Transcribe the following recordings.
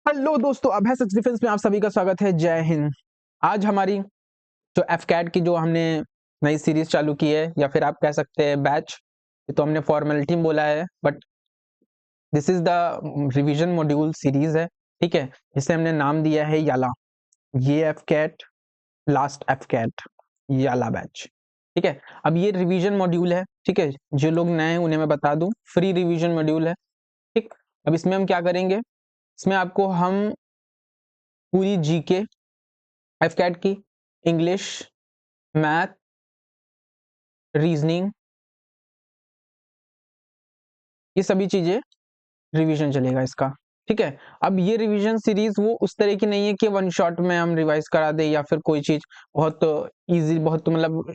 Hello दोस्तों, अभय सच defence में आप सभी का स्वागत है। जय हिंद। आज हमारी जो एफकैट की जो हमने नई सीरीज चालू की है, या फिर आप कह सकते हैं बैच, ये तो हमने फॉर्मेलिटी में बोला है, but this is the revision module series है। ठीक है, जिसे हमने नाम दिया है याला। ये एफकैट, लास्ट एफकैट, याला बैच। ठीक है, अब ये रिवीजन मॉड्यूल है। ठीक है, जो लोग नए हैं उन्हें मैं बता दूं, फ्री रिवीजन मॉड्यूल है। ठीक, अब इसमें हम क्या करेंगे, इसमें आपको हम पूरी जीके, एफकैट की, इंग्लिश, मैथ, रीजनिंग, ये सभी चीजें रिवीजन चलेगा इसका। ठीक है, अब ये रिवीजन सीरीज वो उस तरह की नहीं है कि वन शॉट में हम रिवाइज करा दें, या फिर कोई चीज बहुत इजी, बहुत मतलब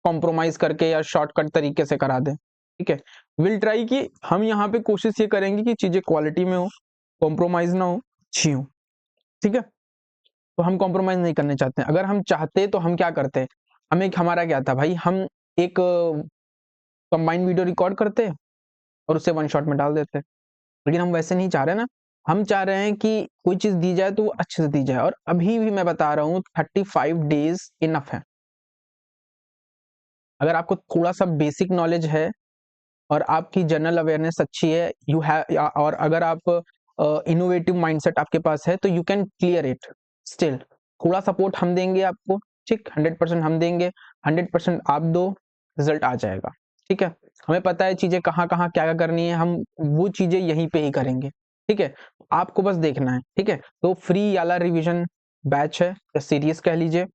कॉम्प्रोमाइज करके या शॉर्टकट तरीके से करा दें। ठीक है, विल ट्राई कि हम यहाँ पे कोशिश ये करेंगे कि चीजें क्वालिटी में हो, कॉम्प्रोमाइज ना हो, अच्छी हो। ठीक है, तो हम कॉम्प्रोमाइज नहीं करने चाहते हैं। अगर हम चाहते तो हम क्या करते हैं, हम एक, हमारा क्या था भाई, हम एक कंबाइंड वीडियो रिकॉर्ड करते और उसे वन शॉट में डाल देते। लेकिन हम वैसे नहीं चाह रहे ना, हम चाह रहे हैं कि कोई चीज दी जाए तो वो अच्छे से दी जाए। और अभी भी मैं बता रहा हूँ 35 डेज इनफ है। अगर आपको थोड़ा सा बेसिक नॉलेज है और आपकी जनरल अवेयरनेस अच्छी है, यू हैव, और अगर आप इनोवेटिव माइंडसेट आपके पास है, तो you can clear it. Still थोड़ा सपोर्ट हम देंगे आपको। ठीक, 100% हम देंगे, 100% आप दो, रिजल्ट आ जाएगा। ठीक है, हमें पता है चीजें कहाँ कहाँ क्या क्या करनी है, हम वो चीजें यहीं पे ही करेंगे। ठीक है, आपको बस देखना है। ठीक है, तो फ्री याला रिवीजन बैच है, या सीरीज कह लीजिए।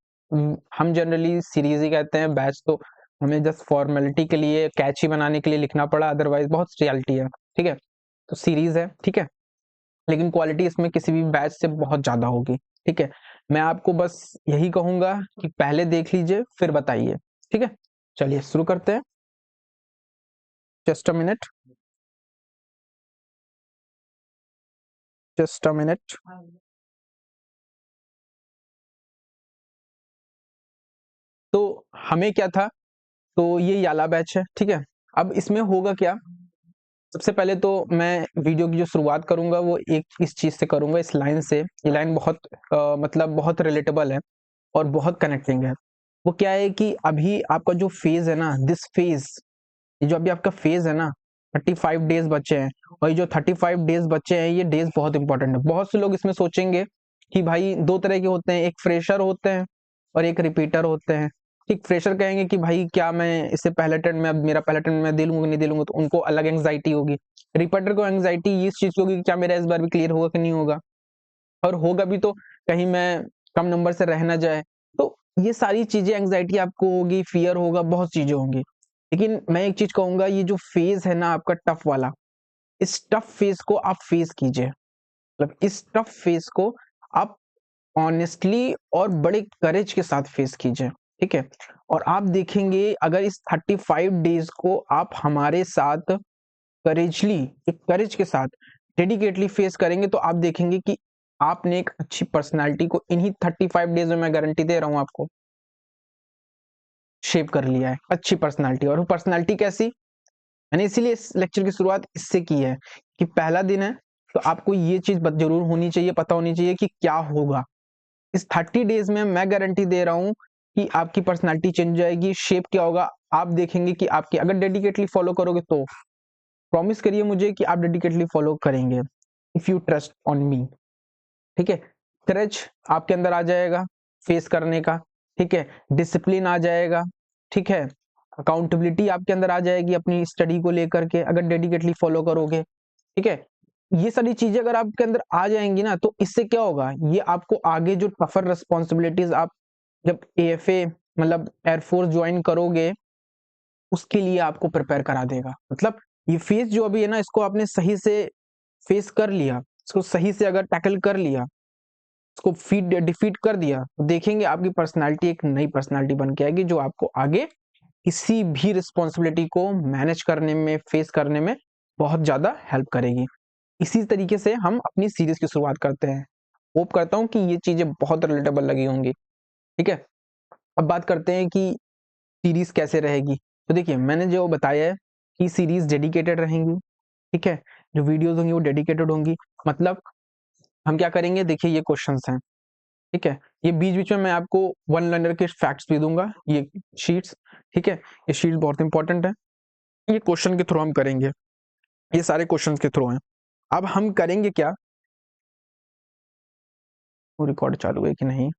हम जनरली सीरीज ही कहते हैं, बैच तो हमें जस्ट फॉर्मेलिटी के लिए, कैची बनाने के लिए लिखना पड़ा, अदरवाइज बहुत रियलिटी है। ठीक है, तो सीरीज है। ठीक है, लेकिन क्वालिटी इसमें किसी भी बैच से बहुत ज्यादा होगी। ठीक है, मैं आपको बस यही कहूंगा कि पहले देख लीजिए फिर बताइए। ठीक है, चलिए शुरू करते हैं। Just a minute, just a minute. तो हमें क्या था, तो ये याला बैच है। ठीक है, अब इसमें होगा क्या, सबसे पहले तो मैं वीडियो की जो शुरुआत करूंगा वो एक इस चीज से करूंगा, इस लाइन से। ये लाइन बहुत मतलब बहुत रिलेटेबल है और बहुत कनेक्टिंग है। वो क्या है कि अभी आपका जो फेज है ना, दिस फेज, ये जो अभी आपका फेज है ना, 35 डेज बचे हैं। और ये जो 35 डेज बचे हैं, ये डेज बहुत इंपॉर्टेंट है। बहुत से लोग इसमें सोचेंगे कि भाई दो तरह के होते हैं, एक फ्रेशर होते हैं और एक रिपीटर होते हैं। ठीक, फ्रेशर कहेंगे कि भाई क्या मैं इससे पहले अटेम्प्ट में, अब मेरा पहला अटेम्प्ट में दे लूंगा कि नहीं दे लूंगा, तो उनको अलग एंग्जाइटी होगी। रिपीटर को एंग्जाइटी इस चीज की होगी कि क्या मेरा इस बार भी क्लियर होगा कि नहीं होगा, और होगा भी तो कहीं मैं कम नंबर से रह ना जाए। तो ये सारी चीजें, एंग्जाइटी आपको होगी, फियर होगा, बहुत चीजें होंगी। लेकिन मैं एक चीज कहूंगा, ये जो फेज है ना आपका टफ वाला, इस टफ फेज को आप फेस कीजिए। मतलब इस टफ फेज को आप ऑनेस्टली और बड़े करेज के साथ फेस कीजिए। ठीक है, और आप देखेंगे अगर इस 35 डेज को आप हमारे साथ करेजली, एक करेज के साथ डेडिकेटली फेस करेंगे, तो आप देखेंगे कि आपने एक अच्छी पर्सनालिटी को इन्हीं 35 डेज में, मैं गारंटी दे रहा हूं आपको, शेप कर लिया है। अच्छी पर्सनालिटी, और वो पर्सनालिटी कैसी, मैंने इसीलिए इस लेक्चर की शुरुआत इससे की है कि पहला दिन है, तो आपको ये चीज जरूर होनी चाहिए, पता होनी चाहिए कि क्या होगा इस 30 डेज में। मैं गारंटी दे रहा हूं कि आपकी पर्सनालिटी चेंज जाएगी, शेप क्या होगा आप देखेंगे कि आपकी, अगर डेडिकेटली फॉलो करोगे तो प्रॉमिस करिए मुझे कि आप डेडिकेटली फॉलो करेंगे, if you trust on me. ठीक है, करेज आपके अंदर आ जाएगा फेस करने का। ठीक है, डिसिप्लिन आ जाएगा। ठीक है, अकाउंटेबिलिटी आपके अंदर आ जाएगी अपनी स्टडी को लेकर के, अगर डेडिकेटली फॉलो करोगे। ठीक है, ये सारी चीजें अगर आपके अंदर आ जाएंगी ना, तो इससे क्या होगा, ये आपको आगे जो टफर रिस्पॉन्सिबिलिटीज, आप जब एएफए मतलब एयरफोर्स ज्वाइन करोगे, उसके लिए आपको प्रिपेयर करा देगा। मतलब ये फेज जो अभी है ना, इसको आपने सही से फेस कर लिया, इसको सही से अगर टैकल कर लिया, इसको फीड डिफीट कर दिया, तो देखेंगे आपकी पर्सनालिटी एक नई पर्सनालिटी बन के आएगी, जो आपको आगे किसी भी रिस्पॉन्सिबिलिटी को मैनेज करने में, फेस करने में बहुत ज्यादा हेल्प करेगी। इसी तरीके से हम अपनी सीरीज की शुरुआत करते हैं। होप करता हूं कि ये चीजें बहुत रिलेटेबल लगी होंगी। ठीक है, अब बात करते हैं कि सीरीज कैसे रहेगी। तो देखिए, मैंने जो बताया है कि सीरीज डेडिकेटेड रहेंगी। ठीक है, जो वीडियोस होंगी वो डेडिकेटेड होंगी। मतलब हम क्या करेंगे, देखिए ये क्वेश्चंस हैं, ठीक है। ये बीच बीच में मैं आपको वन लाइनर के फैक्ट्स भी दूंगा, ये शीट्स, ठीक है। ये शीट बहुत इंपॉर्टेंट है, ये क्वेश्चन के थ्रू हम करेंगे, ये सारे क्वेश्चंस के थ्रू हैं। अब हम करेंगे क्या, वो रिकॉर्ड चालू है कि नहीं,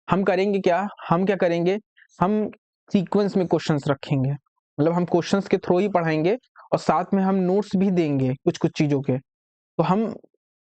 हम करेंगे क्या, हम क्या करेंगे, हम सीक्वेंस में क्वेश्चंस रखेंगे, मतलब हम क्वेश्चंस के थ्रू ही पढ़ाएंगे और साथ में हम नोट्स भी देंगे कुछ कुछ चीजों के। तो हम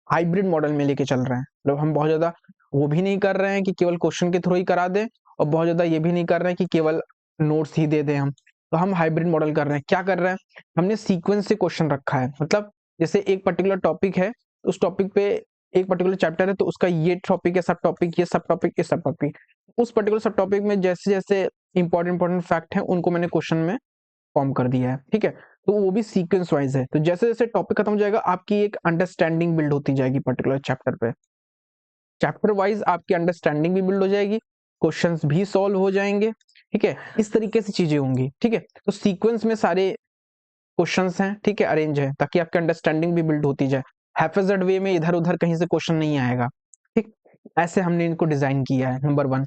हाइब्रिड मॉडल में लेके चल रहे हैं, मतलब हम बहुत ज्यादा वो भी नहीं कर रहे हैं कि केवल क्वेश्चन के थ्रू ही करा दें, और बहुत ज्यादा ये भी नहीं कर रहे हैं कि केवल नोट्स ही दे दें हम। तो हम हाइब्रिड मॉडल कर रहे हैं, क्या कर रहे हैं, हमने सीक्वेंस से क्वेश्चन रखा है, मतलब जैसे एक पर्टिकुलर टॉपिक है, उस टॉपिक पे एक पर्टिकुलर चैप्टर है, तो उसका ये टॉपिक है, सब टॉपिक, ये सब टॉपिक, ये सब टॉपिक, उस पर्टिकुलर सब टॉपिक में जैसे जैसे इंपॉर्टेंट फैक्ट है उनको मैंने क्वेश्चन में फॉर्म कर दिया है, ठीक है। तो वो भी सीक्वेंस वाइज है, तो जैसे जैसे टॉपिक खत्म हो जाएगा आपकी एक अंडरस्टैंडिंग बिल्ड होती जाएगी पर्टिकुलर चैप्टर पे, चैप्टर वाइज आपकी अंडरस्टैंडिंग भी बिल्ड हो जाएगी, क्वेश्चंस भी सॉल्व हो जाएंगे, ठीक है। इस तरीके से चीजें होंगी, ठीक है। तो सीक्वेंस में सारे क्वेश्चंस हैं, ठीक है, अरेंज है, ताकि आपकी अंडरस्टैंडिंग भी बिल्ड होती जाए, हैफेजेड वे में इधर उधर कहीं से क्वेश्चन नहीं आएगा, ठीक। ऐसे हमने इनको डिजाइन किया है, नंबर 1।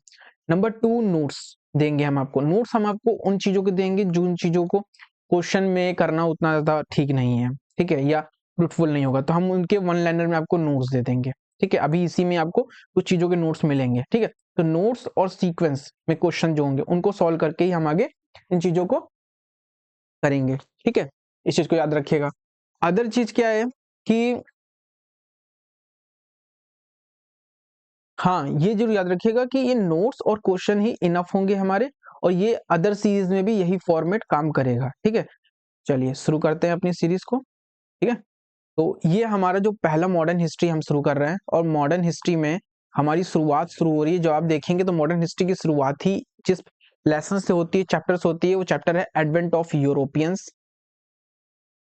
नंबर 2, नोट्स देंगे हम आपको, नोट्स हम आपको उन चीजों के देंगे जो उन चीजों को क्वेश्चन में करना उतना ज्यादा ठीक नहीं है, ठीक है, या फ्रूटफुल नहीं होगा, तो हम उनके वन लाइनर में आपको नोट्स दे देंगे, ठीक है। अभी इसी में आपको कुछ चीजों के नोट्स मिलेंगे, ठीक है। तो नोट्स और सीक्वेंस में क्वेश्चन जो होंगे उनको सॉल्व करके ही हम आगे इन चीजों को करेंगे, ठीक है। इस चीज को याद रखिएगा। अदर चीज क्या है कि हाँ, ये जरूर याद रखिएगा कि ये नोट्स और क्वेश्चन ही इनफ होंगे हमारे, और ये अदर सीरीज में भी यही फॉर्मेट काम करेगा, ठीक है। चलिए शुरू करते हैं अपनी सीरीज को, ठीक है। तो ये हमारा जो पहला मॉडर्न हिस्ट्री हम शुरू कर रहे हैं, और मॉडर्न हिस्ट्री में हमारी शुरुआत शुरू हो रही है, जो आप देखेंगे तो मॉडर्न हिस्ट्री की शुरुआत ही जिस लेसन से होती है, चैप्टर से होती है, वो चैप्टर है एडवेंट ऑफ यूरोपियंस,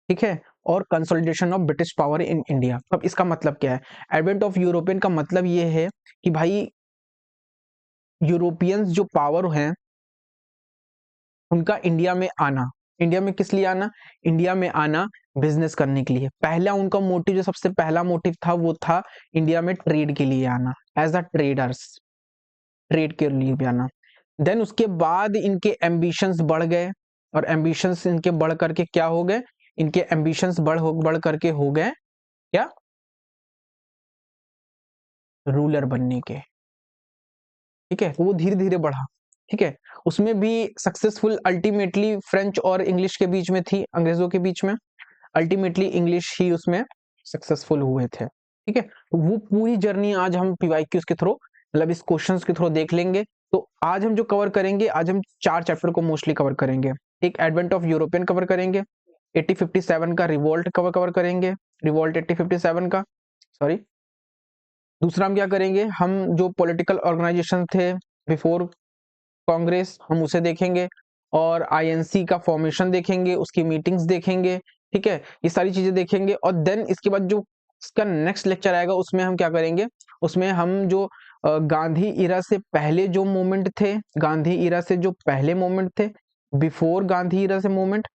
ठीक है, और consolidation of British power in India. अब इसका मतलब क्या है, एडवेंट ऑफ यूरोपियन का मतलब ये है कि भाई यूरोपियंस जो पावर हैं उनका इंडिया में आना, इंडिया में किस लिए आना, इंडिया में आना बिजनेस करने के लिए। पहला उनका मोटिव, जो सबसे पहला मोटिव था, वो था इंडिया में ट्रेड के लिए आना, एज अ ट्रेडर्स, ट्रेड के लिए भी आना। देन उसके बाद इनके एम्बिशंस बढ़ गए, और एम्बिशंस इनके बढ़ करके क्या हो गए, इनके एम्बिशंस बढ़ करके हो गए क्या, रूलर बनने के, ठीक है। तो वो धीरे धीरे बढ़ा, ठीक है। उसमें भी सक्सेसफुल अल्टीमेटली फ्रेंच और इंग्लिश के बीच में थी, अंग्रेजों के बीच में, अल्टीमेटली इंग्लिश ही उसमें सक्सेसफुल हुए थे, ठीक है। तो वो पूरी जर्नी आज हम पीवाईक्यूज के थ्रू, मतलब इस क्वेश्चंस के थ्रू देख लेंगे। तो आज हम जो कवर करेंगे, आज हम 4 चैप्टर को मोस्टली कवर करेंगे। एक एडवेंट ऑफ यूरोपियन कवर करेंगे, 1857 का रिवोल्ट कवर करेंगे, रिवोल्ट 1857 का, सॉरी। दूसरा हम क्या करेंगे, हम जो पॉलिटिकल ऑर्गेनाइजेशन थे बिफोर कांग्रेस, हम उसे देखेंगे, और आईएनसी का फॉर्मेशन देखेंगे, उसकी मीटिंग्स देखेंगे, ठीक है। ये सारी चीजें देखेंगे, और देन इसके बाद जो इसका नेक्स्ट लेक्चर आएगा उसमें हम क्या करेंगे, उसमें हम जो गांधी इरा से पहले जो मूवमेंट थे, गांधी इरा से जो पहले मूवमेंट थे, बिफोर गांधी इरा से मूवमेंट,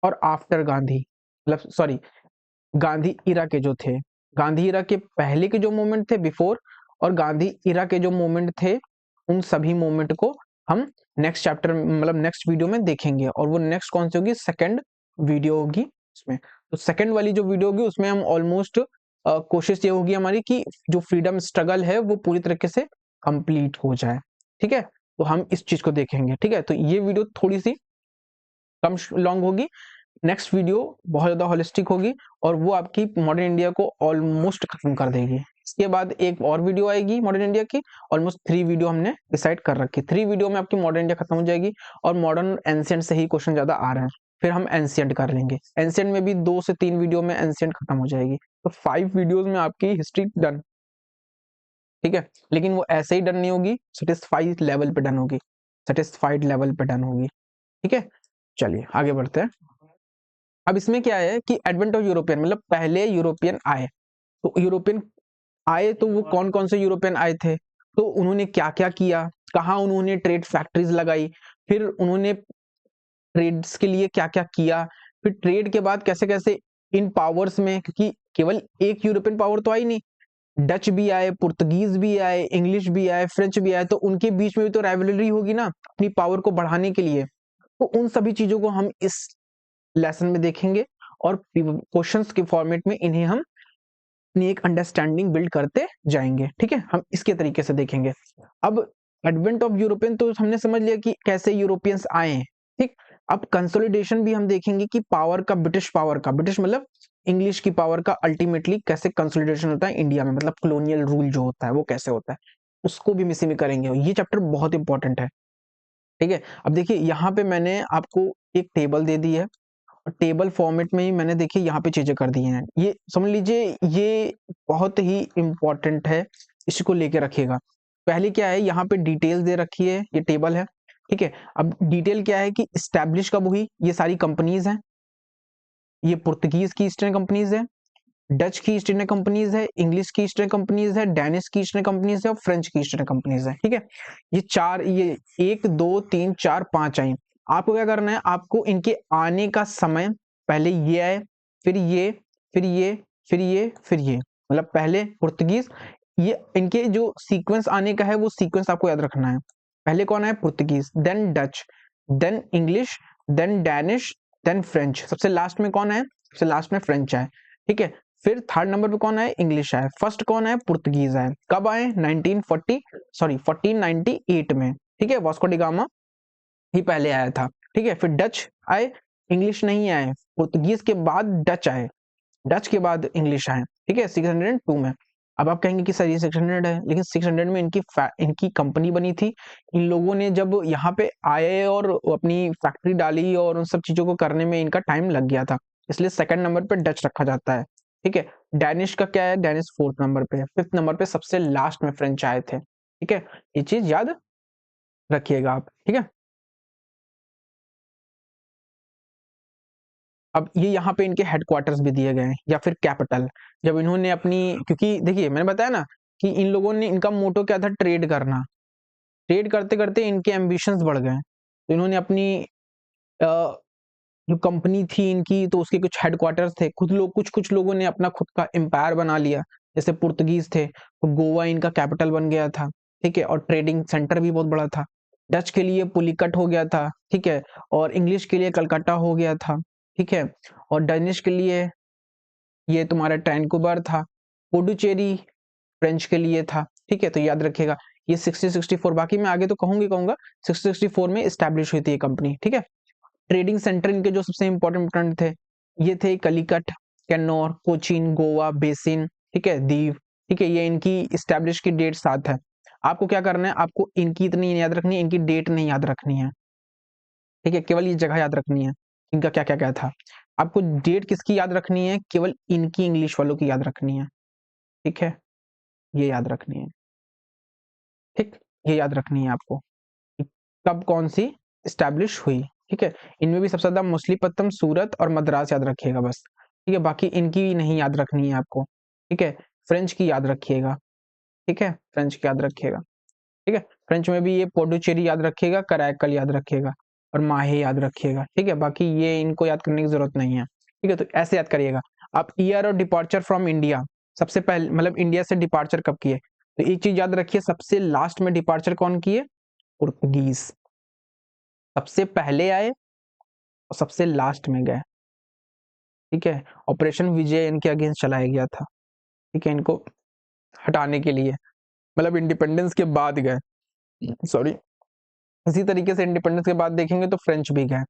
और आफ्टर गांधी, मतलब सॉरी, गांधी इरा के जो थे, गांधी इरा के पहले के जो मूवमेंट थे बिफोर, और गांधी इरा के जो मूवमेंट थे, उन सभी मूवमेंट को हम नेक्स्ट चैप्टर, मतलब नेक्स्ट वीडियो में देखेंगे। और वो नेक्स्ट कौन सी होगी, सेकंड वीडियो होगी उसमें। तो सेकंड वाली जो वीडियो होगी उसमें हम ऑलमोस्ट कोशिश ये होगी हमारी कि जो फ्रीडम स्ट्रगल है वो पूरी तरीके से कंप्लीट हो जाए, ठीक है। तो हम इस चीज को देखेंगे, ठीक है। तो ये वीडियो थोड़ी सी कम लॉन्ग होगी, नेक्स्ट वीडियो बहुत ज्यादा होलिस्टिक होगी, और वो आपकी मॉडर्न इंडिया को ऑलमोस्ट खत्म कर देगी। इसके बाद एक और वीडियो आएगी मॉडर्न इंडिया की, ऑलमोस्ट 3 वीडियो हमने डिसाइड कर रखी, 3 वीडियो में आपकी मॉडर्न इंडिया खत्म हो जाएगी, और मॉडर्न एंशिएंट से ही क्वेश्चन ज्यादा आ रहे हैं, फिर हम एंशिएंट कर लेंगे, एंशिएंट में भी 2 से 3 वीडियो में एंशिएंट खत्म हो जाएगी। तो 5 वीडियोज में आपकी हिस्ट्री डन, ठीक है। लेकिन वो ऐसे ही डन नहीं होगी, सेटिस्फाइड लेवल पे डन होगी, सेटिस्फाइड लेवल पे डन होगी, ठीक है। चलिए आगे बढ़ते हैं। अब इसमें क्या है कि एडवेंट ऑफ यूरोपियन, मतलब पहले यूरोपियन आए, तो यूरोपियन आए तो वो कौन कौन से यूरोपियन आए थे, तो उन्होंने क्या क्या किया, कहाँ उन्होंने ट्रेड फैक्ट्रीज लगाई, फिर उन्होंने ट्रेड्स के लिए क्या क्या किया, फिर ट्रेड के बाद कैसे कैसे इन पावर्स में, क्योंकि केवल एक यूरोपियन पावर तो आई नहीं, डच भी आए, पुर्तगीज भी आए, इंग्लिश भी आए, फ्रेंच भी आए, तो उनके बीच में भी तो राइवलरी होगी ना अपनी पावर को बढ़ाने के लिए। तो उन सभी चीजों को हम इस लेसन में देखेंगे और क्वेश्चंस के फॉर्मेट में इन्हें हम अपनी एक अंडरस्टैंडिंग बिल्ड करते जाएंगे। ठीक है, हम इसके तरीके से देखेंगे। अब एडवेंट ऑफ यूरोपियन तो हमने समझ लिया कि कैसे यूरोपियंस आए हैं। ठीक, अब कंसोलिडेशन भी हम देखेंगे कि पावर का, ब्रिटिश मतलब इंग्लिश की पावर का अल्टीमेटली कैसे कंसोलिडेशन होता है इंडिया में, मतलब कॉलोनियल रूल जो होता है वो कैसे होता है, उसको भी मिसी में करेंगे। ये चैप्टर बहुत इंपॉर्टेंट है। ठीक है, अब देखिए यहाँ पे मैंने आपको एक टेबल दे दी है, और टेबल फॉर्मेट में ही मैंने देखिए यहाँ पे चीजें कर दी हैं। ये समझ लीजिए ये बहुत ही इंपॉर्टेंट है, इसको लेके रखिएगा। पहले क्या है, यहाँ पे डिटेल्स दे रखी है, ये टेबल है। ठीक है, अब डिटेल क्या है कि इस्टेब्लिश कब हुई, ये सारी कंपनीज हैं, ये पुर्तगीज की ईस्ट इंडिया कंपनीज है, डच की ईस्ट इंडिया कंपनीज है, इंग्लिश की ईस्ट इंडिया कंपनीज है, डेनिश की ईस्ट इंडिया कंपनीज है और फ्रेंच की ईस्ट इंडिया कंपनीज है। ठीक है, ये चार, ये 1 2 3 4 5 आई। आपको क्या करना है, आपको इनके आने का समय, पहले ये आए, फिर ये, फिर ये, फिर ये, फिर ये, मतलब पहले पुर्तगीज, ये इनके जो सीक्वेंस आने का है वो सीक्वेंस आपको याद रखना है। पहले कौन है, Portuguese, then Dutch, then English, then Danish, then French, सबसे लास्ट में कौन है, सबसे लास्ट में फ्रेंच है। ठीक है, फिर थर्ड नंबर पे कौन आए, इंग्लिश आए, फर्स्ट कौन आए, पुर्तगीज आए। कब आए, 1498 में। ठीक है, वास्को डी गामा ही पहले आया था। ठीक है, फिर डच आए, इंग्लिश नहीं आए, पुर्तगीज के बाद डच आए, डच के बाद इंग्लिश आए। ठीक है, 602 में। अब आप कहेंगे कि सर ये 600 है, लेकिन 600 में इनकी कंपनी बनी थी। इन लोगों ने जब यहाँ पे आए और अपनी फैक्ट्री डाली और उन सब चीजों को करने में इनका टाइम लग गया था, इसलिए सेकंड नंबर पे डच रखा जाता है। ठीक है, डैनिश का क्या है, डैनिश फोर्थ नंबर पे है, फिफ्थ नंबर पे सबसे लास्ट में फ्रेंच आए थे। ठीक है, ये चीज याद रखिएगा आप। ठीक है, अब ये यहाँ पे इनके हेडक्वार्टर्स भी दिए गए हैं या फिर कैपिटल। जब इन्होंने अपनी, क्योंकि देखिए मैंने बताया ना कि इन लोगों ने, इनका मोटो क्या था, ट्रेड करना। ट्रेड करते करते इनके एम्बिशंस बढ़ गए, तो इन्होंने अपनी जो कंपनी थी इनकी, तो उसके कुछ हेडक्वार्टर्स थे, खुद लोग, कुछ कुछ लोगों ने अपना खुद का एम्पायर बना लिया। जैसे पुर्तगीज थे तो गोवा इनका कैपिटल बन गया था। ठीक है, और ट्रेडिंग सेंटर भी बहुत बड़ा था। डच के लिए पुलिकट हो गया था। ठीक है, और इंग्लिश के लिए कलकत्ता हो गया था। ठीक है, और डनिश के लिए ये तुम्हारा ट्रैंकुबर था। पुडुचेरी फ्रेंच के लिए था। ठीक है, तो याद रखिएगा ये 1664, बाकी मैं आगे तो कहूंगा 1664 में स्टैब्लिश हुई थी ये कंपनी। ठीक है, ट्रेडिंग सेंटर इनके जो सबसे इंपॉर्टेंट थे, ये थे कलिकट, कैन्नौर, कोचीन, गोवा बेसिन। ठीक है, दीव। ठीक है, ये इनकी स्टैब्लिश की डेट साथ है। आपको क्या करना है, आपको इनकी इतनी याद रखनी है, इनकी डेट नहीं याद रखनी है। ठीक है, केवल ये जगह याद रखनी है, इनका क्या क्या क्या था। आपको डेट किसकी याद रखनी है, केवल इनकी, इंग्लिश वालों की याद रखनी है। ठीक है, ये याद रखनी है। ठीक, ये याद रखनी है आपको कि कब कौन सी स्टैब्लिश हुई। ठीक है, इनमें भी सबसे ज्यादा मछलीपट्टनम, सूरत और मद्रास याद रखिएगा बस। ठीक है, बाकी इनकी नहीं याद रखनी है आपको। ठीक है, फ्रेंच की याद रखिएगा। ठीक है, फ्रेंच की याद रखिएगा। ठीक है, फ्रेंच में भी ये पोडुचेरी याद रखिएगा, कराईकल याद रखिएगा और माहे याद रखिएगा। ठीक है, बाकी ये इनको याद करने की जरूरत नहीं है। ठीक है, तो ऐसे याद करिएगा आप। ईयर और डिपार्चर फ्रॉम इंडिया, सबसे पहले मतलब इंडिया से डिपार्चर कब किए, तो एक चीज याद रखिए, सबसे लास्ट में डिपार्चर कौन किए, पुर्तगीज। सबसे पहले आए और सबसे लास्ट में गए। ठीक है, ऑपरेशन विजय इनके अगेंस्ट चलाया गया था। ठीक है, इनको हटाने के लिए, मतलब इंडिपेंडेंस के बाद गए, सॉरी। इसी तरीके से इंडिपेंडेंस के बाद देखेंगे तो फ्रेंच भी गए।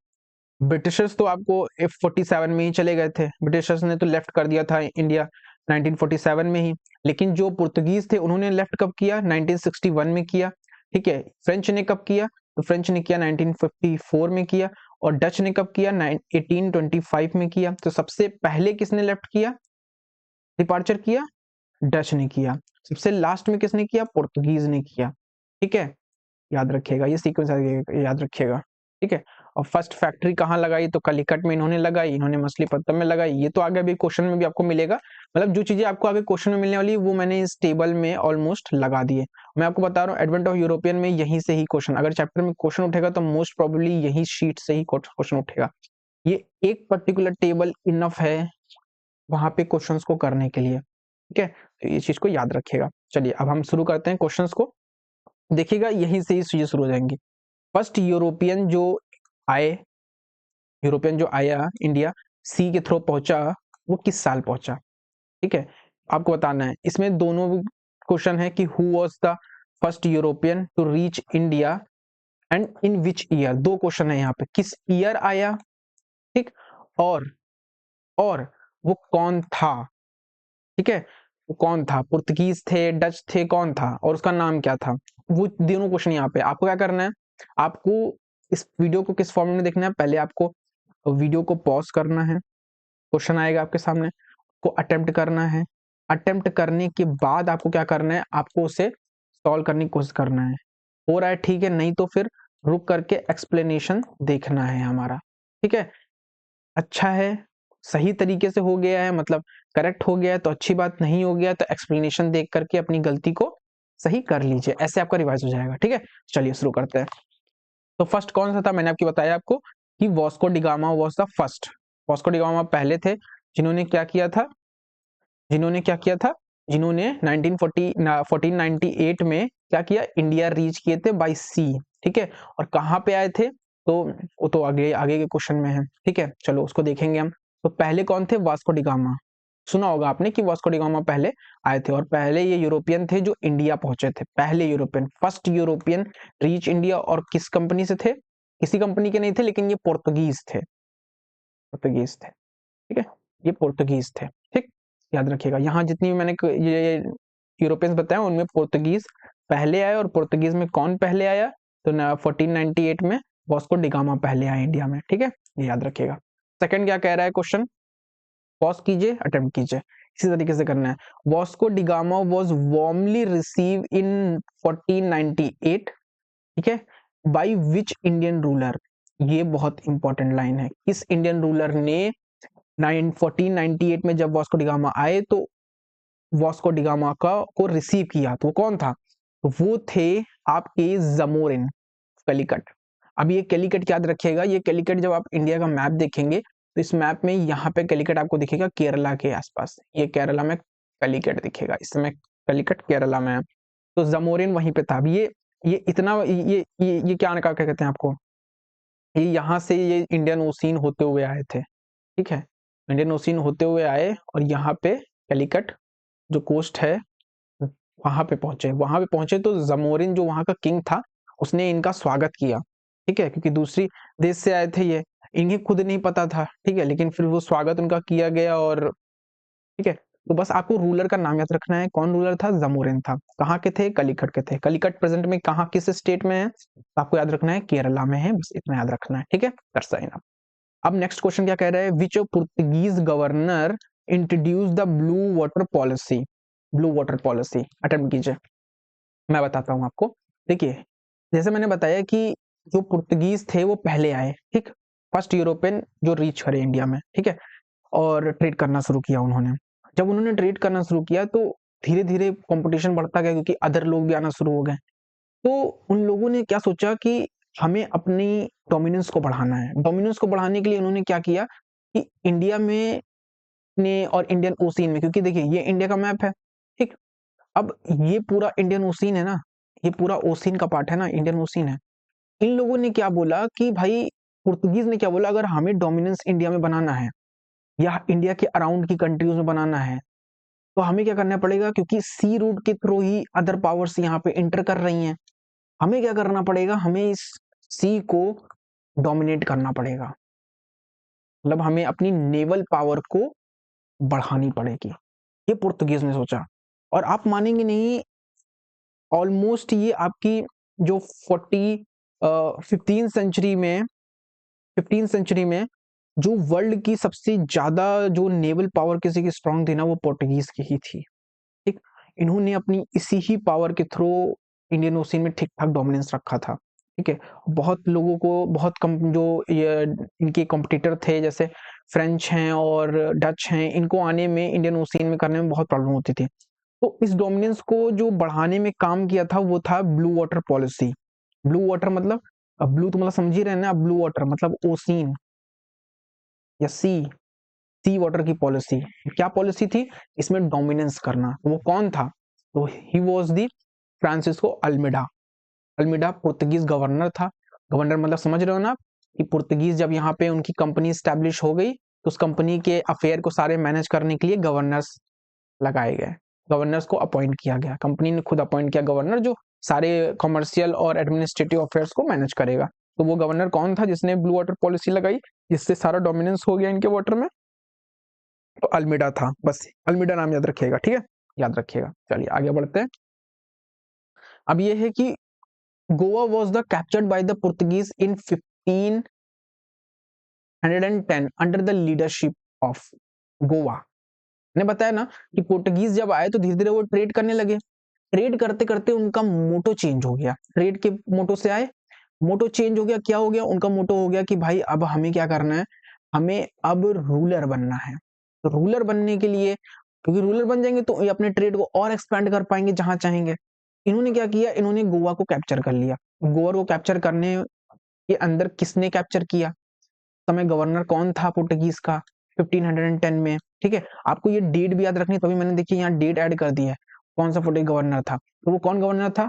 ब्रिटिशर्स तो आपको F47 में ही चले गए थे, ब्रिटिशर्स ने तो लेफ्ट कर दिया था इंडिया 1947 में ही। लेकिन जो पुर्तगीज थे उन्होंने लेफ्ट कब किया, 1961 में किया। ठीक है, फ्रेंच ने कब किया, तो फ्रेंच ने किया 1954 में किया। और डच ने कब किया, 1825 में किया। तो सबसे पहले किसने लेफ्ट किया, डिपार्चर किया, डच ने किया। सबसे लास्ट में किसने किया, पुर्तगीज ने किया। ठीक है, याद रखिएगा ये सीक्वेंस, याद रखिएगा। ठीक है, और फर्स्ट फैक्ट्री कहाँ लगाई, तो कलिकट में इन्होंने लगाई, इन्होंने मछलीपट्टनम में लगाई। ये तो आगे अभी क्वेश्चन में भी आपको मिलेगा, मतलब जो चीजें आपको आगे क्वेश्चन में मिलने वाली है वो मैंने इस टेबल में ऑलमोस्ट लगा दिए। मैं आपको बता रहा हूँ एडवेंट ऑफ यूरोपियन में यहीं से ही क्वेश्चन, अगर चैप्टर में क्वेश्चन उठेगा तो मोस्ट प्रोबेबली यही शीट से ही क्वेश्चन उठेगा। ये एक पर्टिकुलर टेबल इनफ है वहां पे क्वेश्चंस को करने के लिए, ठीक है। तो ये चीज को याद रखिएगा। चलिए अब हम शुरू करते हैं क्वेश्चंस को। देखिएगा यहीं से ही चीजें शुरू हो जाएंगी। फर्स्ट यूरोपियन जो आया इंडिया सी के थ्रू पहुंचा, वो किस साल पहुंचा, ठीक है। आपको बताना है। इसमें दोनों क्वेश्चन है कि who was the first European to reach India and in which year. दो क्वेश्चन है यहाँ पे, किस ईयर आया, ठीक, और और वो कौन था, ठीक है। वो कौन था, पुर्तगीज थे, डच थे, कौन था, और उसका नाम क्या था। वो दोनों क्वेश्चन यहाँ पे आपको क्या करना है, आपको इस वीडियो को किस फॉर्मेट में देखना है, पहले आपको वीडियो को पॉज करना है, क्वेश्चन आएगा आपके सामने, को अटेम्प्ट करना है। अटेम्प्ट करने के बाद आपको क्या करना है, आपको उसे सॉल्व करने की कोशिश करना है। हो रहा है ठीक है, नहीं तो फिर रुक करके एक्सप्लेनेशन देखना है हमारा, ठीक है। अच्छा है, सही तरीके से हो गया है, मतलब करेक्ट हो गया है तो अच्छी बात, नहीं हो गया तो एक्सप्लेनेशन देख करके अपनी गलती को सही कर लीजिए, ऐसे आपका रिवाइज हो जाएगा, ठीक है। चलिए शुरू करते हैं। तो फर्स्ट कौन सा था, मैंने आपको बताया आपको कि Vasco da Gama was the first. Vasco da Gama पहले थे जिन्होंने क्या किया था, जिन्होंने 1498 में क्या किया, इंडिया रीच किए थे बाय सी, ठीक है। और कहाँ पे आए थे, तो वो तो आगे आगे के क्वेश्चन में है, ठीक है। चलो उसको देखेंगे हम। तो पहले कौन थे, वास्को डिगामा। सुना होगा आपने कि वास्को डिगामा पहले आए थे, और पहले ये यूरोपियन थे जो इंडिया पहुंचे थे, पहले European, first European reach India. और किस कंपनी से थे, किसी कंपनी के नहीं थे, लेकिन ये पोर्तुगीज थे, पोर्तुगीज थे, ठीक है। ये पोर्तुगीज थे, ठीक, याद रखिएगा। यहाँ जितनी भी मैंने ये यूरोपियंस बताए उनमें पोर्तुगीज पहले आए, और पोर्तुगीज में कौन पहले आया, तो 1498 में वास्को डिगामा पहले आए इंडिया में, ठीक है, ये याद रखिएगा। सेकंड क्या कह रहा है क्वेश्चन, पॉज कीजिए, अटेम्प्ट कीजिए, इसी तरीके से करना है। Vasco da Gama was warmly receive in 1498, ठीक है, बाय विच इंडियन रूलर। ये बहुत इंपॉर्टेंट लाइन है, किस इंडियन रूलर ने 1498 में जब वास्को डिगामा आए तो वास्को डिगामा का को रिसीव किया, तो वो कौन था, तो वो थे आपके जमोरिन, कैलिकट। अब ये कैलिकट याद रखिएगा, ये कैलिकट जब आप इंडिया का मैप देखेंगे तो इस मैप में यहाँ पे कैलिकट आपको दिखेगा केरला के आसपास, ये केरला में कैलिकट दिखेगा, इस समय कैलिकट केरला में है, तो जमोरिन वहीं पे था। अब ये इतना ये क्या कहते हैं आपको, ये यहाँ से ये इंडियन ओशियन होते हुए आए थे, ठीक है, इंडियन ओशियन होते हुए आए और यहाँ पे कैलिकट जो कोस्ट है वहां पे पहुंचे। वहां पे पहुंचे तो जमोरिन जो वहां का किंग था उसने इनका स्वागत किया, ठीक है, क्योंकि दूसरी देश से आए थे ये, इन्हें खुद नहीं पता था, ठीक है, लेकिन फिर वो स्वागत उनका किया गया, और ठीक है। तो बस आपको रूलर का नाम याद रखना है, कौन रूलर था, जमोरिन था। कहाँ के थे, कलिकट के थे। कलिकट प्रेजेंट में कहाँ, किस स्टेट में है, तो आपको याद रखना है केरला में है, बस इतना याद रखना है, ठीक है, कर साइन आप। अब नेक्स्ट क्वेश्चन क्या कह रहा है, which Portuguese governor introduce the blue water policy. Blue water policy attempt कीजिए, मैं बताता हूं आपको। देखिए जैसे मैंने बताया कि जो पुर्तगीज थे वो पहले आए, ठीक, फर्स्ट यूरोपियन जो रीच करे इंडिया में, ठीक है, और ट्रेड करना शुरू किया उन्होंने। जब उन्होंने ट्रेड करना शुरू किया तो धीरे धीरे कंपटीशन बढ़ता गया, क्योंकि अदर लोग भी आना शुरू हो गए। तो उन लोगों ने क्या सोचा कि हमें अपनी डोमिनेंस को बढ़ाना है। डोमिनेंस को बढ़ाने के लिए उन्होंने क्या किया कि इंडिया में ने और इंडियन ओशियन में, क्योंकि देखिए ये इंडिया का मैप है, ठीक, अब ये पूरा इंडियन ओशियन है ना, ये पूरा ओशियन का पार्ट है ना, इंडियन ओशियन है। इन लोगों ने क्या बोला कि भाई, पुर्तगीज ने क्या बोला, अगर हमें डोमिनेंस इंडिया में बनाना है या इंडिया के अराउंड की कंट्रीज में बनाना है तो हमें क्या करना पड़ेगा, क्योंकि सी रूट के थ्रू ही अदर पावर्स यहाँ पे इंटर कर रही हैं, हमें क्या करना पड़ेगा, हमें इस सी को डोमिनेट करना पड़ेगा, मतलब हमें अपनी नेवल पावर को बढ़ानी पड़ेगी। ये पुर्तगीज ने सोचा, और आप मानेंगे नहीं, ऑलमोस्ट ये आपकी जो 15 सेंचुरी में जो वर्ल्ड की सबसे ज्यादा जो नेवल पावर किसी की स्ट्रांग थी ना, वो पोर्टुगीज की ही थी, ठीक। इन्होंने अपनी इसी ही पावर के थ्रू इंडियन ओशियन में ठीक ठाक डोमिनेंस रखा था, ठीक है। बहुत लोगों को, बहुत कम जो ये इनके कॉम्पिटिटर थे जैसे फ्रेंच हैं और डच हैं, इनको आने में, इंडियन ओशियन में करने में बहुत प्रॉब्लम होती थी। तो इस डोमिनेंस को जो बढ़ाने में काम किया था वो था blue water policy. Blue water मतलब, अब ब्लू तो मतलब समझ ही रहे हैं ना, ब्लू वाटर मतलब ओशियन या सी, सी वाटर की पॉलिसी। क्या पॉलिसी थी इसमें? डोमिनेंस करना। तो वो कौन था? तो he was the Francisco Almeida. Almeida Portuguese governor था। गवर्नर मतलब समझ रहे हो ना आप, कि पुर्तगीज जब यहाँ पे उनकी कंपनी स्टैब्लिश हो गई तो उस कंपनी के अफेयर को सारे मैनेज करने के लिए गवर्नर्स लगाए गए। गवर्नर्स को अपॉइंट किया गया, कंपनी ने खुद अपॉइंट किया गवर्नर, जो सारे कमर्शियल और एडमिनिस्ट्रेटिव अफेयर्स को मैनेज करेगा। तो वो गवर्नर कौन था जिसने ब्लू वाटर पॉलिसी लगाई, जिससे सारा डोमिनेंस हो गया इनके वाटर में? तो अल्मीडा था। बस अल्मीडा नाम याद रखिएगा, ठीक है, याद रखिएगा। चलिए आगे बढ़ते हैं। अब ये है कि Goa was the captured by the Portuguese in 1510 under the leadership of Goa. मैंने बताया ना कि पोर्टुगीज जब आए तो धीरे धीरे वो ट्रेड करने लगे। ट्रेड करते करते उनका मोटो चेंज हो गया। ट्रेड के मोटो से आए, मोटो चेंज हो गया। क्या हो गया? उनका मोटो हो गया कि भाई अब हमें क्या करना है, हमें अब रूलर बनना है। तो रूलर बनने के लिए, क्योंकि रूलर बन जाएंगे तो ये अपने ट्रेड को और एक्सपेंड कर पाएंगे जहां चाहेंगे। इन्होंने क्या किया, इन्होंने गोवा को कैप्चर कर लिया। गोवा को कैप्चर करने के अंदर किसने कैप्चर किया? समय गवर्नर कौन था पोर्टुगीज का 1510 में? ठीक है, आपको ये डेट भी याद रखनी, तभी मैंने देखिए यहाँ डेट ऐड कर दी है। कौन सा पोर्टुगीज गवर्नर था? तो वो कौन गवर्नर था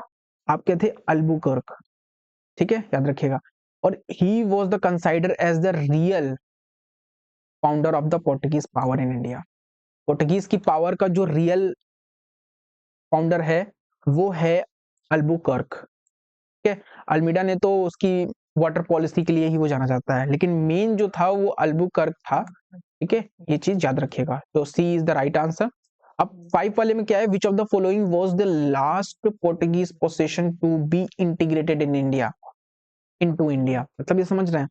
आपके? थे अल्बुकर्क। ठीक है, याद रखिएगा। और he was the considered as the real founder of the Portuguese power in India. Portuguese की पावर का जो रियल फाउंडर है वो है अल्बुकर्क। ठीक है, अल्मीडा ने तो उसकी वाटर पॉलिसी के लिए ही वो जाना जाता है, लेकिन मेन जो था वो अल्बुकर्क था। ठीक है, ये चीज याद रखिएगा। तो C is the right answer. अब 5 वाले में क्या है? Which of the following was the last Portuguese possession to be integrated in India, into India. मतलब ये समझ रहे हैं,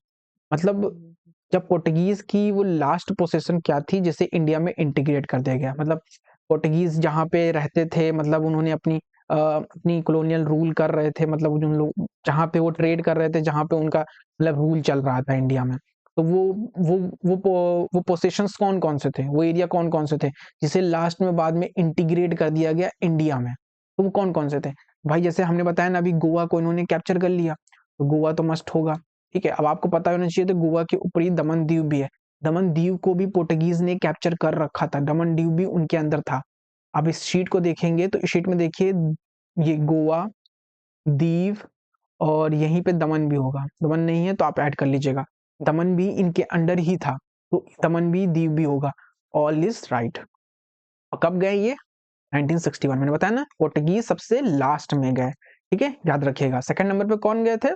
मतलब जब पोर्टुगीज की वो लास्ट पोसेशन क्या थी जिसे इंडिया में इंटीग्रेट कर दिया गया। मतलब पोर्टुगीज जहाँ पे रहते थे, मतलब उन्होंने अपनी कॉलोनियल रूल कर रहे थे, मतलब उन लोग जहाँ पे वो ट्रेड कर रहे थे, जहाँ पे उनका मतलब रूल चल रहा था इंडिया में। तो वो पोसेशंस कौन कौन से थे, वो एरिया कौन कौन से थे जिसे लास्ट में बाद में इंटीग्रेट कर दिया गया इंडिया में? तो वो कौन कौन से थे भाई? जैसे हमने बताया ना अभी, गोवा को इन्होंने कैप्चर कर लिया, तो गोवा तो मस्ट होगा। ठीक है, अब आपको पता होना चाहिए तो गोवा के ऊपर ही दमन दीव भी है। दमन दीव को भी पोर्टुगीज ने कैप्चर कर रखा था, दमन दीव भी उनके अंदर था। अब इस शीट को देखेंगे तो इस शीट में देखिए, ये गोवा, दीव और यहीं पे दमन भी होगा। दमन नहीं है तो आप ऐड कर लीजिएगा, दमन भी इनके अंडर ही था, तो दमन भी दीव भी होगा। All is right. और कब गए ये? 1961। मैंने बताया ना पोर्टुगीज सबसे लास्ट में गए। ठीक है, याद रखिएगा। सेकंड नंबर पे कौन गए थे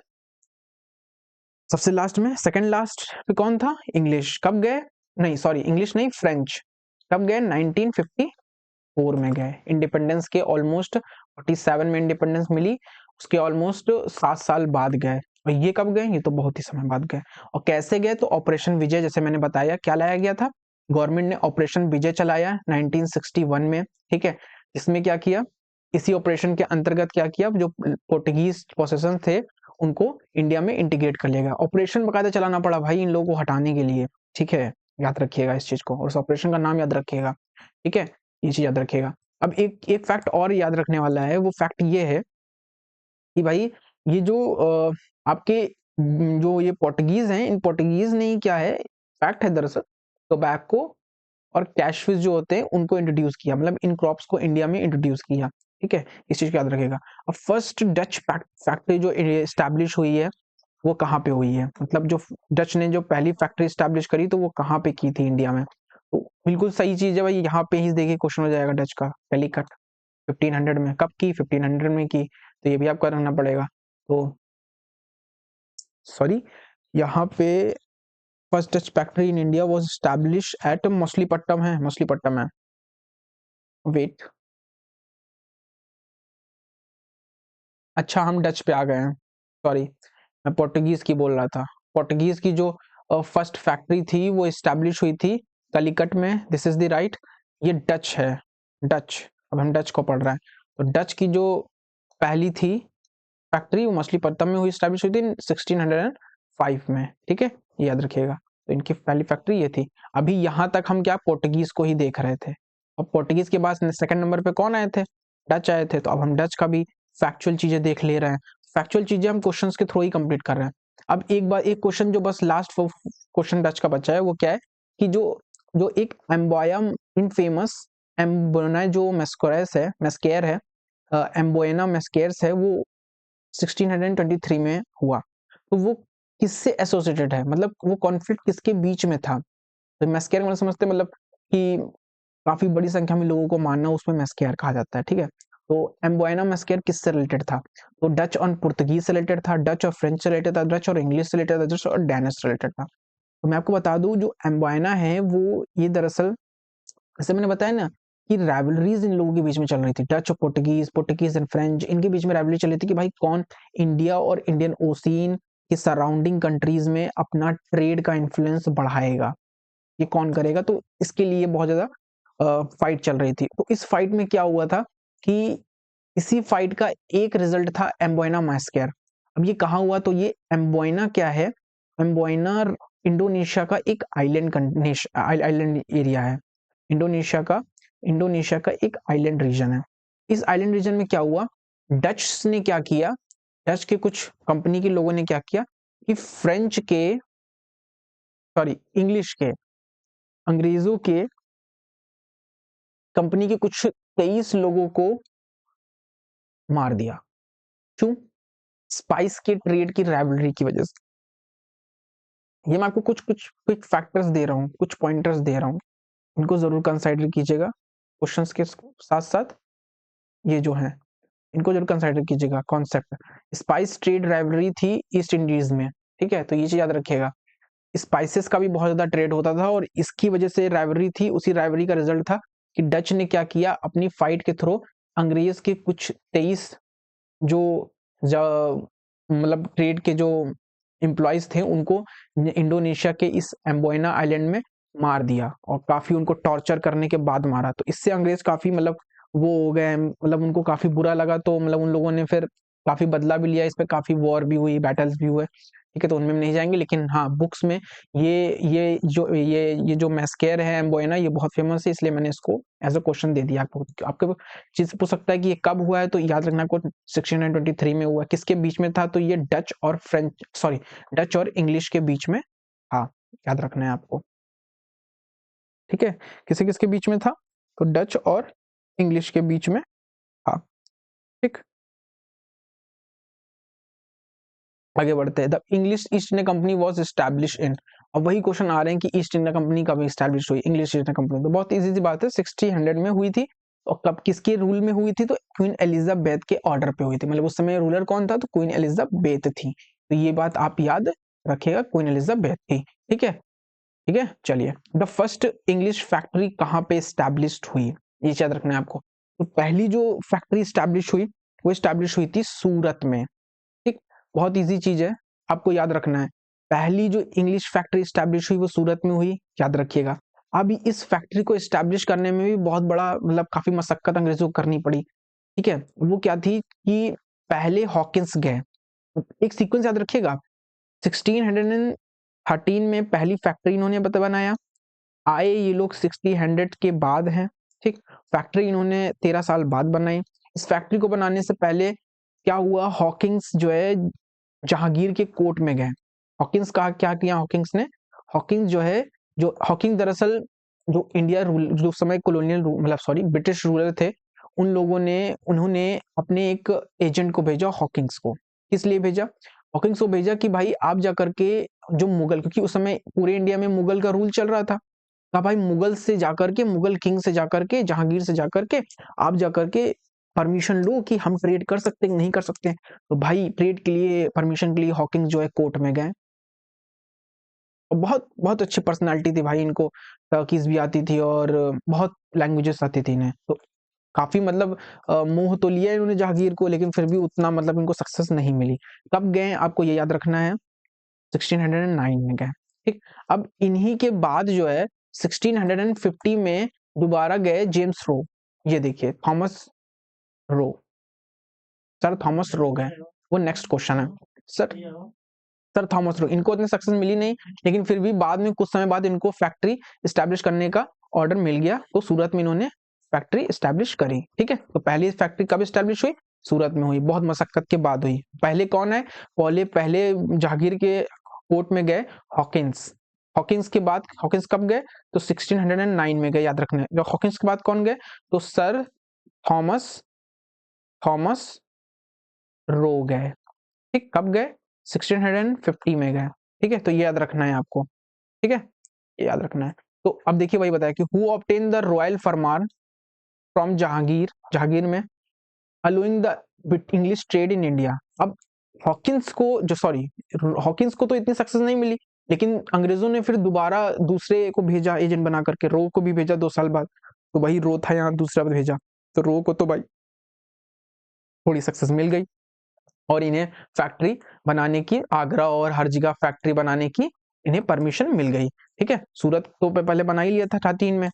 सबसे लास्ट में? सेकंड लास्ट पे कौन था? इंग्लिश। कब गए? नहीं सॉरी, इंग्लिश नहीं, फ्रेंच। कब गए? 1954 में गए। इंडिपेंडेंस के ऑलमोस्ट 47 में इंडिपेंडेंस मिली, उसके ऑलमोस्ट 7 साल बाद गए। और ये कब गए? ये तो बहुत ही समय बाद गए। और कैसे गए? तो ऑपरेशन विजय, जैसे मैंने बताया, क्या लाया गया था? गवर्नमेंट ने ऑपरेशन विजय चलाया 1961 में। ठीक है, इसमें क्या किया? इसी ऑपरेशन के अंतर्गत क्या किया, जो पोर्टुगीज पोसेशन थे उनको इंडिया में इंटीग्रेट कर लिया गया। ऑपरेशन बकायदा चलाना पड़ा भाई इन लोगों को हटाने के लिए। ठीक है, याद रखिएगा इस चीज को, और उस ऑपरेशन का नाम याद रखिएगा। ठीक है, ये चीज याद रखिएगा। अब एक एक फैक्ट और याद रखने वाला है, वो फैक्ट ये है कि भाई ये जो आपके जो ये पोर्टुगीज हैं, इन पोर्टुगीज ने ही क्या है, फैक्ट है दरअसल, टोबैको और कैशफिश जो होते हैं उनको इंट्रोड्यूस किया, मतलब इन क्रॉप्स को इंडिया में इंट्रोड्यूस किया। ठीक है, इस चीज को याद रखिएगा। अब फर्स्ट डच फैक्ट्री जो स्टैब्लिश हुई है वो कहाँ पे हुई है? मतलब जो डच ने जो पहली फैक्ट्री स्टैब्लिश करी तो वो कहाँ पे की थी इंडिया में? तो बिल्कुल सही चीज है भाई, यहाँ पे ही देखिए क्वेश्चन हो जाएगा डच का। कैलीकट 1500 में। कब की? 1500 में की। तो ये भी आपको रखना पड़ेगा। तो सॉरी, यहाँ पे first Dutch factory in India was establish at Machilipatnam है, मछलीपट्टनम है। वेट, अच्छा हम डच पे आ गए हैं, सॉरी, मैं पोर्टुगीज की बोल रहा था। पोर्टुगीज की जो फर्स्ट फैक्ट्री थी वो एस्टैब्लिश हुई थी कलिकट में। This is the right. ये डच है, डच। अब हम डच को पढ़ रहे हैं। तो डच की जो पहली थी फैक्ट्री वो मछलीपट्टनम में हुई, एस्टैब्लिश हुई थी 1605 में। ठीक है, ये याद रखिएगा। तो इनकी पहली फैक्ट्री ये थी। अभी यहाँ तक हम क्या पोर्टुगीज को ही देख रहे थे। अब पोर्टुगीज के बाद सेकंड नंबर पे कौन आए थे? डच आए थे। तो अब हम डच का भी फैक्चुअल चीजें देख ले रहे हैं। फैक्चुअल चीजें हम क्वेश्चंस के थ्रू ही कंप्लीट कर रहे हैं। अब एक बार एक क्वेश्चन जो बस लास्ट क्वेश्चन डच का बचा है वो क्या है कि जो जो एक एम्बोया इनफेमस एम्बोना जो मैस्केयर है, एम्बोना मैस्केयर्स है, वो 1623 में हुआ। तो वो किससे एसोसिएटेड है, मतलब वो कॉन्फ्लिक्ट किसके बीच में था? तो मैस्केयर मतलब समझते मतलब कि काफी बड़ी संख्या में लोगों को मारना, उसमें मैस्केयर कहा जाता है, ठीक है। तो एम्बोना मैस्केयर किससे रिलेटेड था? तो डच और पुर्तगीज से रिलेटेड था, डच और फ्रेंच से रिलेटेड था, डच और इंग्लिश से रिलेटेड था, डच और डैनिश से रिलेटेड था। तो मैं आपको बता दूं, जो एम्बोना है वो ये दरअसल, जैसे मैंने बताया ना कि राइवलरीज इन लोगों के बीच में चल रही थी, डच और पोर्टुगीज, पोर्टुगीज एंड फ्रेंच, इनके बीच में राइवलरी चल रही थी कि भाई कौन इंडिया और इंडियन ओशियन के सराउंडिंग कंट्रीज में अपना ट्रेड का इन्फ्लुएंस बढ़ाएगा, ये कौन करेगा। तो इसके लिए बहुत ज्यादा फाइट चल रही थी। तो इस फाइट में क्या हुआ था कि इसी फाइट का एक रिजल्ट था एम्बोना मैस्केयर। अब ये कहाँ हुआ? तो ये एम्बोना क्या है? एम्बोना इंडोनेशिया का एक आइलैंड एरिया है। इंडोनेशिया का एक आइलैंड रीजन है। इस आइलैंड रीजन में क्या हुआ, डच ने क्या किया, डच के कुछ कंपनी के लोगों ने क्या किया कि फ्रेंच के, सॉरी इंग्लिश के, अंग्रेजों के कंपनी के कुछ 23 लोगों को मार दिया। क्यों? स्पाइस के ट्रेड की राइवलरी की वजह से। ये मैं आपको कुछ कुछ क्विक फैक्टर्स दे रहा हूँ, कुछ पॉइंटर्स दे रहा हूँ, इनको जरूर कंसाइडर कीजिएगा क्वेश्चंस के साथ साथ। ये जो है इनको जरूर कंसाइडर कीजिएगा। कॉन्सेप्ट, स्पाइस ट्रेड राइवलरी थी ईस्ट इंडीज में, ठीक है, तो ये चीज याद रखिएगा। स्पाइसेस का भी बहुत ज्यादा ट्रेड होता था और इसकी वजह से राइवलरी थी। उसी राइवलरी का रिजल्ट था कि डच ने क्या किया, अपनी फाइट के थ्रू अंग्रेज के कुछ 23 जो मतलब ट्रेड के जो एम्प्लॉयज थे उनको इंडोनेशिया के इस एम्बोना आइलैंड में मार दिया, और काफी उनको टॉर्चर करने के बाद मारा। तो इससे अंग्रेज काफी मतलब वो हो गए, मतलब उनको काफी बुरा लगा। तो मतलब उन लोगों ने फिर काफी बदला भी लिया, इस पे काफी वॉर भी हुई, बैटल्स भी हुए, ठीक है। तो उनमें नहीं जाएंगे, लेकिन हाँ बुक्स में ये जो मैस्केयर है एम्बोना, ये बहुत फेमस है, इसलिए मैंने इसको एज अ क्वेश्चन दे दिया आपको। आपको चीज पूछ सकता है कि ये कब हुआ है, तो याद रखना आपको 1623 में हुआ। किसके बीच में था? तो ये डच और इंग्लिश के बीच में, हाँ याद रखना है आपको, ठीक है। किसके किसके बीच में था? तो डच और इंग्लिश के बीच में, हाँ, ठीक। आगे बढ़ते हैं। The English East India company was establish in, अब वही क्वेश्चन आ रहे हैं कि ईस्ट इंडिया कंपनी कब एस्टैब्लिश हुई, इंग्लिश ईस्ट इंडिया कंपनी। तो बहुत इजी सी बात है, 1600 में हुई थी। और कब किसके रूल में हुई थी? तो क्वीन एलिजाबेथ के ऑर्डर पे हुई थी। मतलब उस समय रूलर कौन था? तो क्वीन एलिजाबेथ थी। तो ये बात आप याद रखिएगा, क्वीन एलिजाबेथ थी, ठीक है। ठीक है, चलिए। द फर्स्ट इंग्लिश फैक्ट्री कहाँ पे स्टैब्लिश्ड हुई, ये याद रखना है आपको। तो पहली जो फैक्ट्री स्टैब्लिश हुई वो स्टैब्लिश हुई थी सूरत में, ठीक। बहुत इजी चीज है, आपको याद रखना है। पहली जो इंग्लिश फैक्ट्री स्टैब्लिश हुई वो सूरत में हुई, याद रखिएगा। अभी इस फैक्ट्री को स्टैब्लिश करने में भी बहुत बड़ा मतलब काफी मशक्कत अंग्रेजों को करनी पड़ी, ठीक है। वो क्या थी कि पहले हॉकिंस गए, एक सीक्वेंस याद रखिएगा। 1613 में पहली फैक्ट्री इन्होंने बनाया, आए ये लोग 1600 के बाद हैं, ठीक। फैक्ट्री इन्होंने 13 साल बाद बनाई। इस फैक्ट्री को बनाने से पहले क्या हुआ, हॉकिंस जो है जहांगीर के कोर्ट में गए। हॉकिंस का क्या किया हॉकिंस ने? हॉकिंस जो है, जो हॉकिंस दरअसल जो इंडिया रूल, जो समय कॉलोनियल मतलब सॉरी ब्रिटिश रूलर थे, उन लोगों ने, उन्होंने अपने एक एजेंट को भेजा हॉकिंस को। किस लिए भेजा? हॉकिंस को भेजा कि भाई आप जाकर के जो मुगल, क्योंकि उस समय पूरे इंडिया में मुगल का रूल चल रहा था, कहा भाई मुगल से जाकर के, मुगल किंग से जाकर के, जहांगीर से जाकर के आप जाकर के परमिशन लो कि हम ट्रेड कर सकते हैं नहीं कर सकते हैं। तो भाई ट्रेड के लिए परमिशन के लिए हॉकिंस जो है कोर्ट में गए। और बहुत बहुत अच्छी पर्सनालिटी थी भाई, इनको टर्कीज भी आती थी और बहुत लैंग्वेजेस आती थी इन्हें। तो काफी मतलब मोह तो लिया इन्होंने जहांगीर को, लेकिन फिर भी उतना मतलब इनको सक्सेस नहीं मिली। कब गए आपको ये याद रखना है, 1609 में गए, ठीक। अब इन्हीं के बाद जो है 1650 में दोबारा गए जेम्स रो। ये देखिए Thomas Roe, sir Thomas Roe गए। वो नेक्स्ट क्वेश्चन है सर। सर थॉमस रो, इनको इतनी सक्सेस मिली नहीं, लेकिन फिर भी बाद में कुछ समय बाद इनको फैक्ट्री स्टैब्लिश करने का ऑर्डर मिल गया, तो सूरत में इन्होंने फैक्ट्री स्टैब्लिश करी, ठीक है। तो पहली फैक्ट्री कब स्टैब्लिश हुई? सूरत में हुई, बहुत मशक्कत के बाद हुई। पहले कौन है? पहले जहांगीर के कोर्ट में गए हॉकिंस, हॉकिंस के बाद, हॉकिंस कब गए? तो 1609 में गए, याद रखना है। जब हॉकिंस के बाद कौन गए? तो सर थॉमस थॉमस रो गए। ठीक, कब गए? 1650 में गए। ठीक है, तो ये याद रखना है आपको। ठीक है, ये याद रखना है। तो अब देखिए वही बताया कि who obtain the royal farman from Jahangir, Jahangir में allowing the English trade in India. अब हॉकिंस को जो सॉरी हॉकिंस को तो इतनी सक्सेस नहीं मिली, लेकिन अंग्रेजों ने फिर दोबारा दूसरे को भेजा एजेंट बना करके, रो को भी भेजा 2 साल बाद। तो वही रो था यहाँ दूसरा भेजा, तो रो को तो भाई थोड़ी सक्सेस मिल गई और इन्हें फैक्ट्री बनाने की, आगरा और हर जगह फैक्ट्री बनाने की इन्हें परमिशन मिल गई। ठीक है, सूरत तो पहले बना ही लिया था 13 में,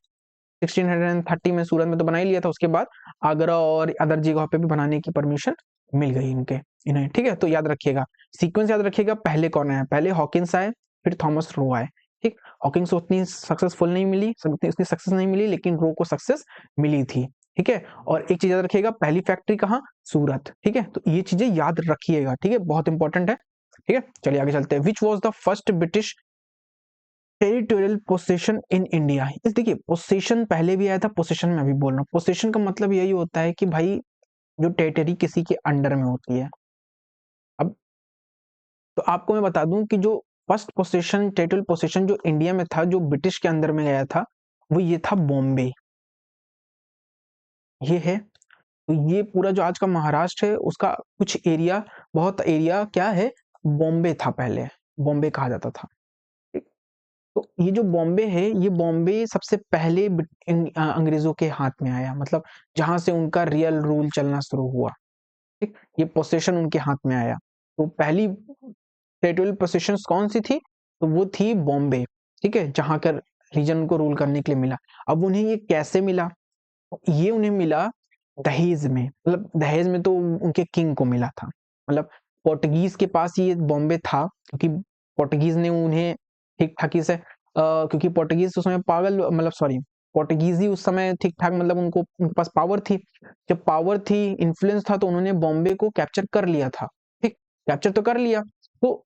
1630 में सूरत में तो बना ही लिया था। उसके बाद आगरा और अदर जगहों पे भी बनाने की परमिशन मिल गई इन्हें। ठीक है, तो याद रखिएगा, सीक्वेंस याद रखिएगा, पहले कौन आया? पहले हॉकिंस आए, फिर थॉमस रो आए। ठीक, हॉकिंस उतनी सक्सेसफुल नहीं मिली, उतनी सक्सेस नहीं मिली, लेकिन रो को सक्सेस मिली थी। ठीक है, और एक चीज याद रखिएगा, पहली फैक्ट्री कहाँ? सूरत। ठीक है, तो ये चीजें याद रखिएगा। ठीक है, बहुत इंपॉर्टेंट है। ठीक है, चलिए आगे चलते हैं। Which was the first British territorial possession in India? इस देखिए, पोसेशन पहले भी आया था, पोसेशन में अभी बोल रहा हूँ। पोसेशन का मतलब यही होता है कि भाई जो टेरिटरी किसी के अंडर में होती है। अब तो आपको मैं बता दूं कि जो फर्स्ट पोसेशन, टेरिटोरियल पोसेशन जो इंडिया में था, जो ब्रिटिश के अंदर में गया था, वो ये था बॉम्बे। ये है, तो ये पूरा जो आज का महाराष्ट्र है उसका कुछ एरिया, बहुत एरिया क्या है, बॉम्बे था पहले, बॉम्बे कहा जाता था। तो ये जो बॉम्बे है, ये बॉम्बे सबसे पहले अंग्रेजों के हाथ में आया, मतलब जहां से उनका रियल रूल चलना शुरू हुआ। ठीक, ये पोसेशन उनके हाथ में आया। तो पहली टेरिटोरियल पोसेशन कौन सी थी? तो वो थी बॉम्बे। ठीक है, जहां कर रीजन को रूल करने के लिए मिला। अब उन्हें ये कैसे मिला? ये उन्हें मिला दहेज में, मतलब दहेज में तो उनके किंग को मिला था। मतलब पोर्टुगीज के पास ये बॉम्बे था, क्योंकि पोर्टुगीज ने उन्हें ठीक ठाक से क्योंकि पोर्टुगीज उस समय पागल, मतलब सॉरी, पोर्टुगीज ही उस समय ठीक ठाक, मतलब उनके पास पावर थी। जब पावर थी, इन्फ्लुएंस था, तो उन्होंने बॉम्बे को कैप्चर कर लिया था। ठीक, कैप्चर तो कर लिया। तो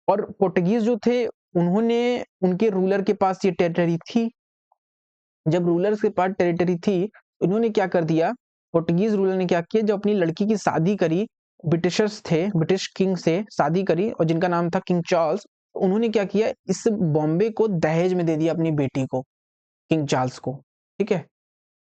और पोर्टुगीज जो थे, उन्होंने, उनके रूलर के पास ये टेरिटरी थी। जब रूलर्स के पास टेरिटरी थी, इन्होंने क्या कर दिया, पोर्टुगीज रूलर ने क्या किया, जब अपनी लड़की की शादी करी, ब्रिटिशर्स थे, ब्रिटिश किंग से शादी करी, और जिनका नाम था किंग चार्ल्स, उन्होंने क्या किया, इस बॉम्बे को दहेज में दे दिया अपनी बेटी को, किंग चार्ल्स को। ठीक है,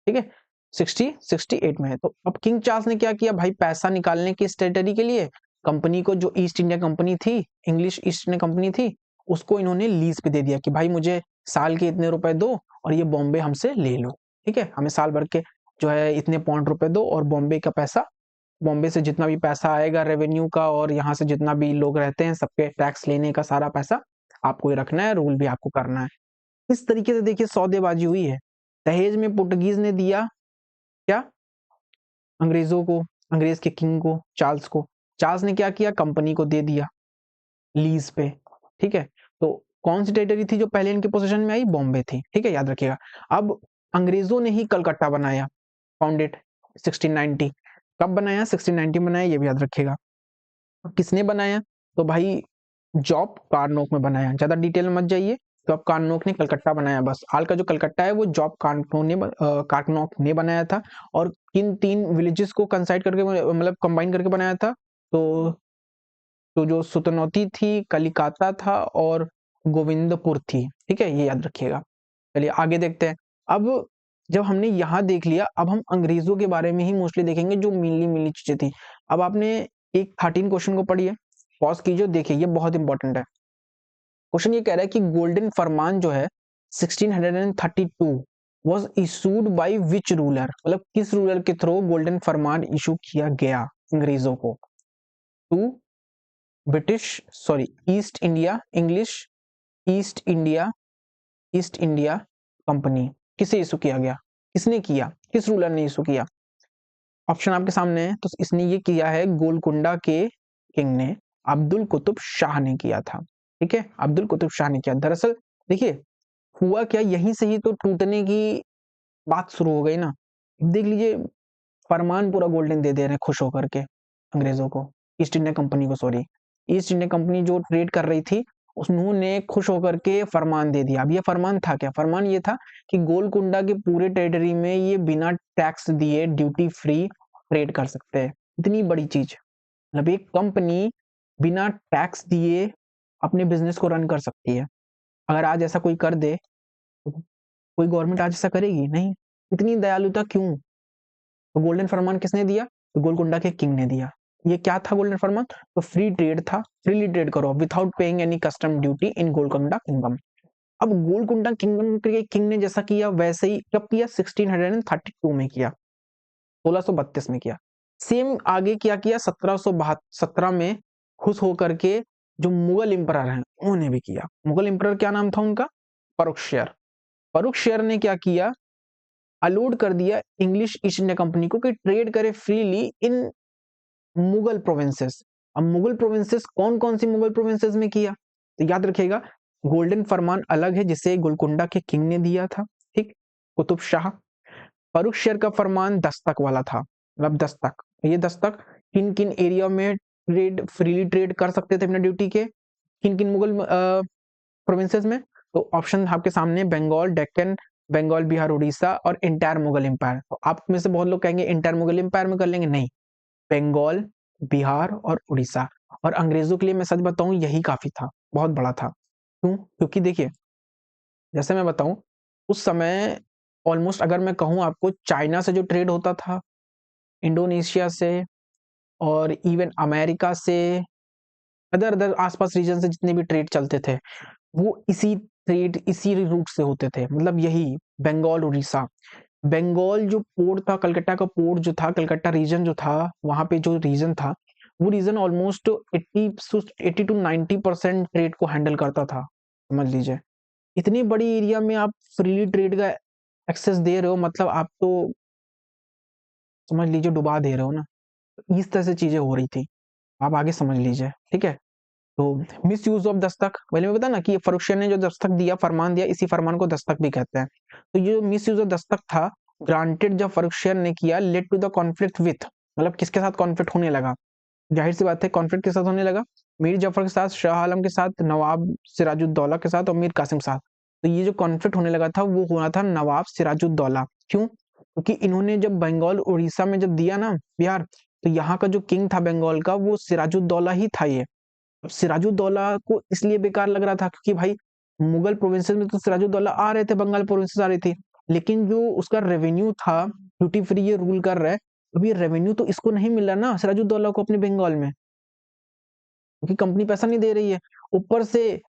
ठीक है, 68 में है। तो अब किंग चार्ल्स ने क्या किया भाई, पैसा निकालने की इस टेरिटरी के लिए, कंपनी को, जो ईस्ट इंडिया कंपनी थी, इंग्लिश ईस्ट इंडिया कंपनी थी, उसको इन्होंने लीज पे दे दिया कि भाई मुझे साल के इतने रुपए दो और ये बॉम्बे हमसे ले लो। ठीक है, हमें साल भर के जो है इतने पाउंड रुपए दो, और बॉम्बे का पैसा, बॉम्बे से जितना भी पैसा आएगा रेवेन्यू का, और यहाँ से जितना भी लोग रहते हैं सबके टैक्स लेने का सारा पैसा आपको ही रखना है, रूल भी आपको करना है। इस तरीके से देखिए सौदेबाजी हुई है। दहेज में पोर्टुगीज ने दिया क्या, अंग्रेजों को, अंग्रेज के किंग को, चार्ल्स को। चार्ल्स ने क्या किया, कंपनी को दे दिया लीज पे। ठीक है, तो कौन सी टेरिटरी थी जो पहले इनके पोजीशन में आई? बॉम्बे थी। ठीक है, याद रखिएगा। अब अंग्रेजों ने ही कलकत्ता बनाया, फाउंडेड 1690। कब बनाया? 1690 बनाया, ये भी याद रखिएगा। किसने बनाया? तो भाई जॉब कार्नोक में बनाया, ज्यादा डिटेल में मत जाइए। जॉब कार्नोक ने कलकत्ता बनाया, बस हाल का जो कलकत्ता है वो जॉब कार्नोक ने बनाया था। और किन 3 विलेजेस को कंसाइड करके, मतलब कंबाइन करके बनाया था? तो जो सुतनौती थी, कलिकाता था, और गोविंदपुर थी। ठीक है, ये याद रखिएगा। चलिए आगे देखते हैं। अब जब हमने यहाँ देख लिया, अब हम अंग्रेजों के बारे में ही मोस्टली देखेंगे, जो मिली मिली चीजें थी। अब आपने एक 13 क्वेश्चन को पढ़िए, पॉज कीजिए, देखिए ये बहुत इंपॉर्टेंट है। क्वेश्चन ये कह रहा है कि गोल्डन फरमान जो है 1632 was issued by which ruler, मतलब किस रूलर के थ्रू गोल्डन फरमान इशू किया गया अंग्रेजों को? To British, sorry, East India, English East India, East India company. किसे इशू किया गया? किसने किया, किस रूलर ने इशू किया? ऑप्शन आपके सामने है। तो इसने ये किया है, गोलकुंडा के किंग ने, अब्दुल कुतुब शाह ने किया था। ठीक है, अब्दुल कुतुब शाह ने किया। दरअसल देखिए हुआ क्या, यहीं से ही तो टूटने की बात शुरू हो गई ना। देख लीजिए, फरमान पूरा गोल्डन दे दे रहे हैं खुश होकर के अंग्रेजों को, ईस्ट इंडिया कंपनी को, सॉरी, ईस्ट इंडिया कंपनी जो ट्रेड कर रही थी, उन्होंने खुश होकर के फरमान दे दिया। अब ये फरमान था क्या? फरमान ये था कि गोलकुंडा के पूरे टेरिटरी में ये बिना टैक्स दिए ड्यूटी फ्री ट्रेड कर सकते हैं। इतनी बड़ी चीज, मतलब एक कंपनी बिना टैक्स दिए अपने बिजनेस को रन कर सकती है। अगर आज ऐसा कोई कर दे तो कोई गवर्नमेंट आज ऐसा करेगी नहीं। इतनी दयालुता क्यों? तो गोल्डन फरमान किसने दिया? तो गोलकुंडा के किंग ने दिया। ये क्या था गोल्डन फरमान? तो फ्री ट्रेड था, फ्रीली ट्रेड करो without paying any custom duty इन गोलकुंडा किंगडम। अब गोलकुंडा किंगडम के किंग ने जैसा किया वैसे ही कब किया? 1632 में किया, 1632 में किया। सेम आगे क्या किया? 1717 में खुश होकर के जो मुगल इंपरर हैं उन्होंने भी किया। मुगल इंपरर क्या नाम था उनका? फर्रुखशियर। फर्रुखशियर ने क्या किया? अलोड कर दिया इंग्लिश ईस्ट इंडिया कंपनी को कि ट्रेड करे फ्रीली इन मुगल प्रोविंसेस। अब मुगल प्रोविंसेस कौन कौन सी मुगल प्रोविंसेस में किया? तो याद रखिएगा, गोल्डन फरमान अलग है जिसे गोलकुंडा के किंग ने दिया था, ठीक, कुतुब शाह। फर्रुखशियर का फरमान दस्तक वाला था, मतलब दस्तक, ये दस्तक किन किन एरिया में ट्रेड फ्रीली ट्रेड कर सकते थे बिना ड्यूटी के, किन किन मुगल प्रोविंसेस में? तो ऑप्शन आपके सामने, बंगाल, डेक्कन, बंगाल, बिहार, उड़ीसा और इंटायर मुगल एम्पायर। तो आप में से बहुत लोग कहेंगे इंटायर मुगल एम्पायर में कर लेंगे, नहीं, बंगाल, बिहार और उड़ीसा। और अंग्रेजों के लिए मैं सच बताऊं यही काफी था, बहुत बड़ा था। क्यों? क्योंकि देखिए, जैसे मैं बताऊं, उस समय ऑलमोस्ट अगर मैं कहूं आपको, चाइना से जो ट्रेड होता था, इंडोनेशिया से और इवन अमेरिका से, अदर अदर आसपास रीजन से जितने भी ट्रेड चलते थे वो इसी ट्रेड इसी रूट से होते थे। मतलब यही बंगाल, उड़ीसा, बंगाल जो पोर्ट था, कलकत्ता का पोर्ट जो था, कलकत्ता रीजन जो था, वहां पे जो रीजन था वो रीजन ऑलमोस्ट 80 टू 90% ट्रेड को हैंडल करता था। समझ लीजिए, इतनी बड़ी एरिया में आप फ्रीली ट्रेड का एक्सेस दे रहे हो, मतलब आप तो समझ लीजिए डुबा दे रहे हो ना। इस तरह से चीजें हो रही थी, आप आगे समझ लीजिए, ठीक है। तो मिस यूज ऑफ दस्तक, पहले मैं बता ना कि फर्रुखशियर ने जो दस्तक दिया, फरमान दिया, इसी फरमान को दस्तक भी कहते हैं। तो ये मिस यूज ऑफ दस्तक था, ग्रांटेड जब फर्रुखशियर ने किया, led to the conflict with, मतलब किसके साथ कॉन्फ्लिक्ट होने लगा? जाहिर सी बात है कॉन्फ्लिक्ट के साथ होने लगा, मीर जफर के साथ, शाह आलम के साथ, नवाब सिराजुद्दौला के साथ और मीर कासिम के साथ। तो ये जो कॉन्फ्लिक्ट होने लगा था वो हुआ था नवाब सिराजुद्दौला। क्यों? क्योंकि इन्होंने जब बंगाल उड़ीसा में जब दिया ना बिहार, तो यहाँ का जो किंग था बंगाल का वो सिराजुद्दौला ही था। ये सिराजुद्दौला को इसलिए बेकार लग रहा था क्योंकि भाई मुगल प्रोविंसेस में तो सिराजुद्दौला आ रहे थे, बंगाल प्रोविंसेस आ रही थी, लेकिन जो उसका रेवेन्यू था, ड्यूटी फ्री ये रूल कर रहा है, अब ये रेवेन्यू तो इसको नहीं मिल रहा ना सिराजुद्दौला को अपने बंगाल में, क्योंकि कंपनी पैसा नहीं दे रही है। ऊपर से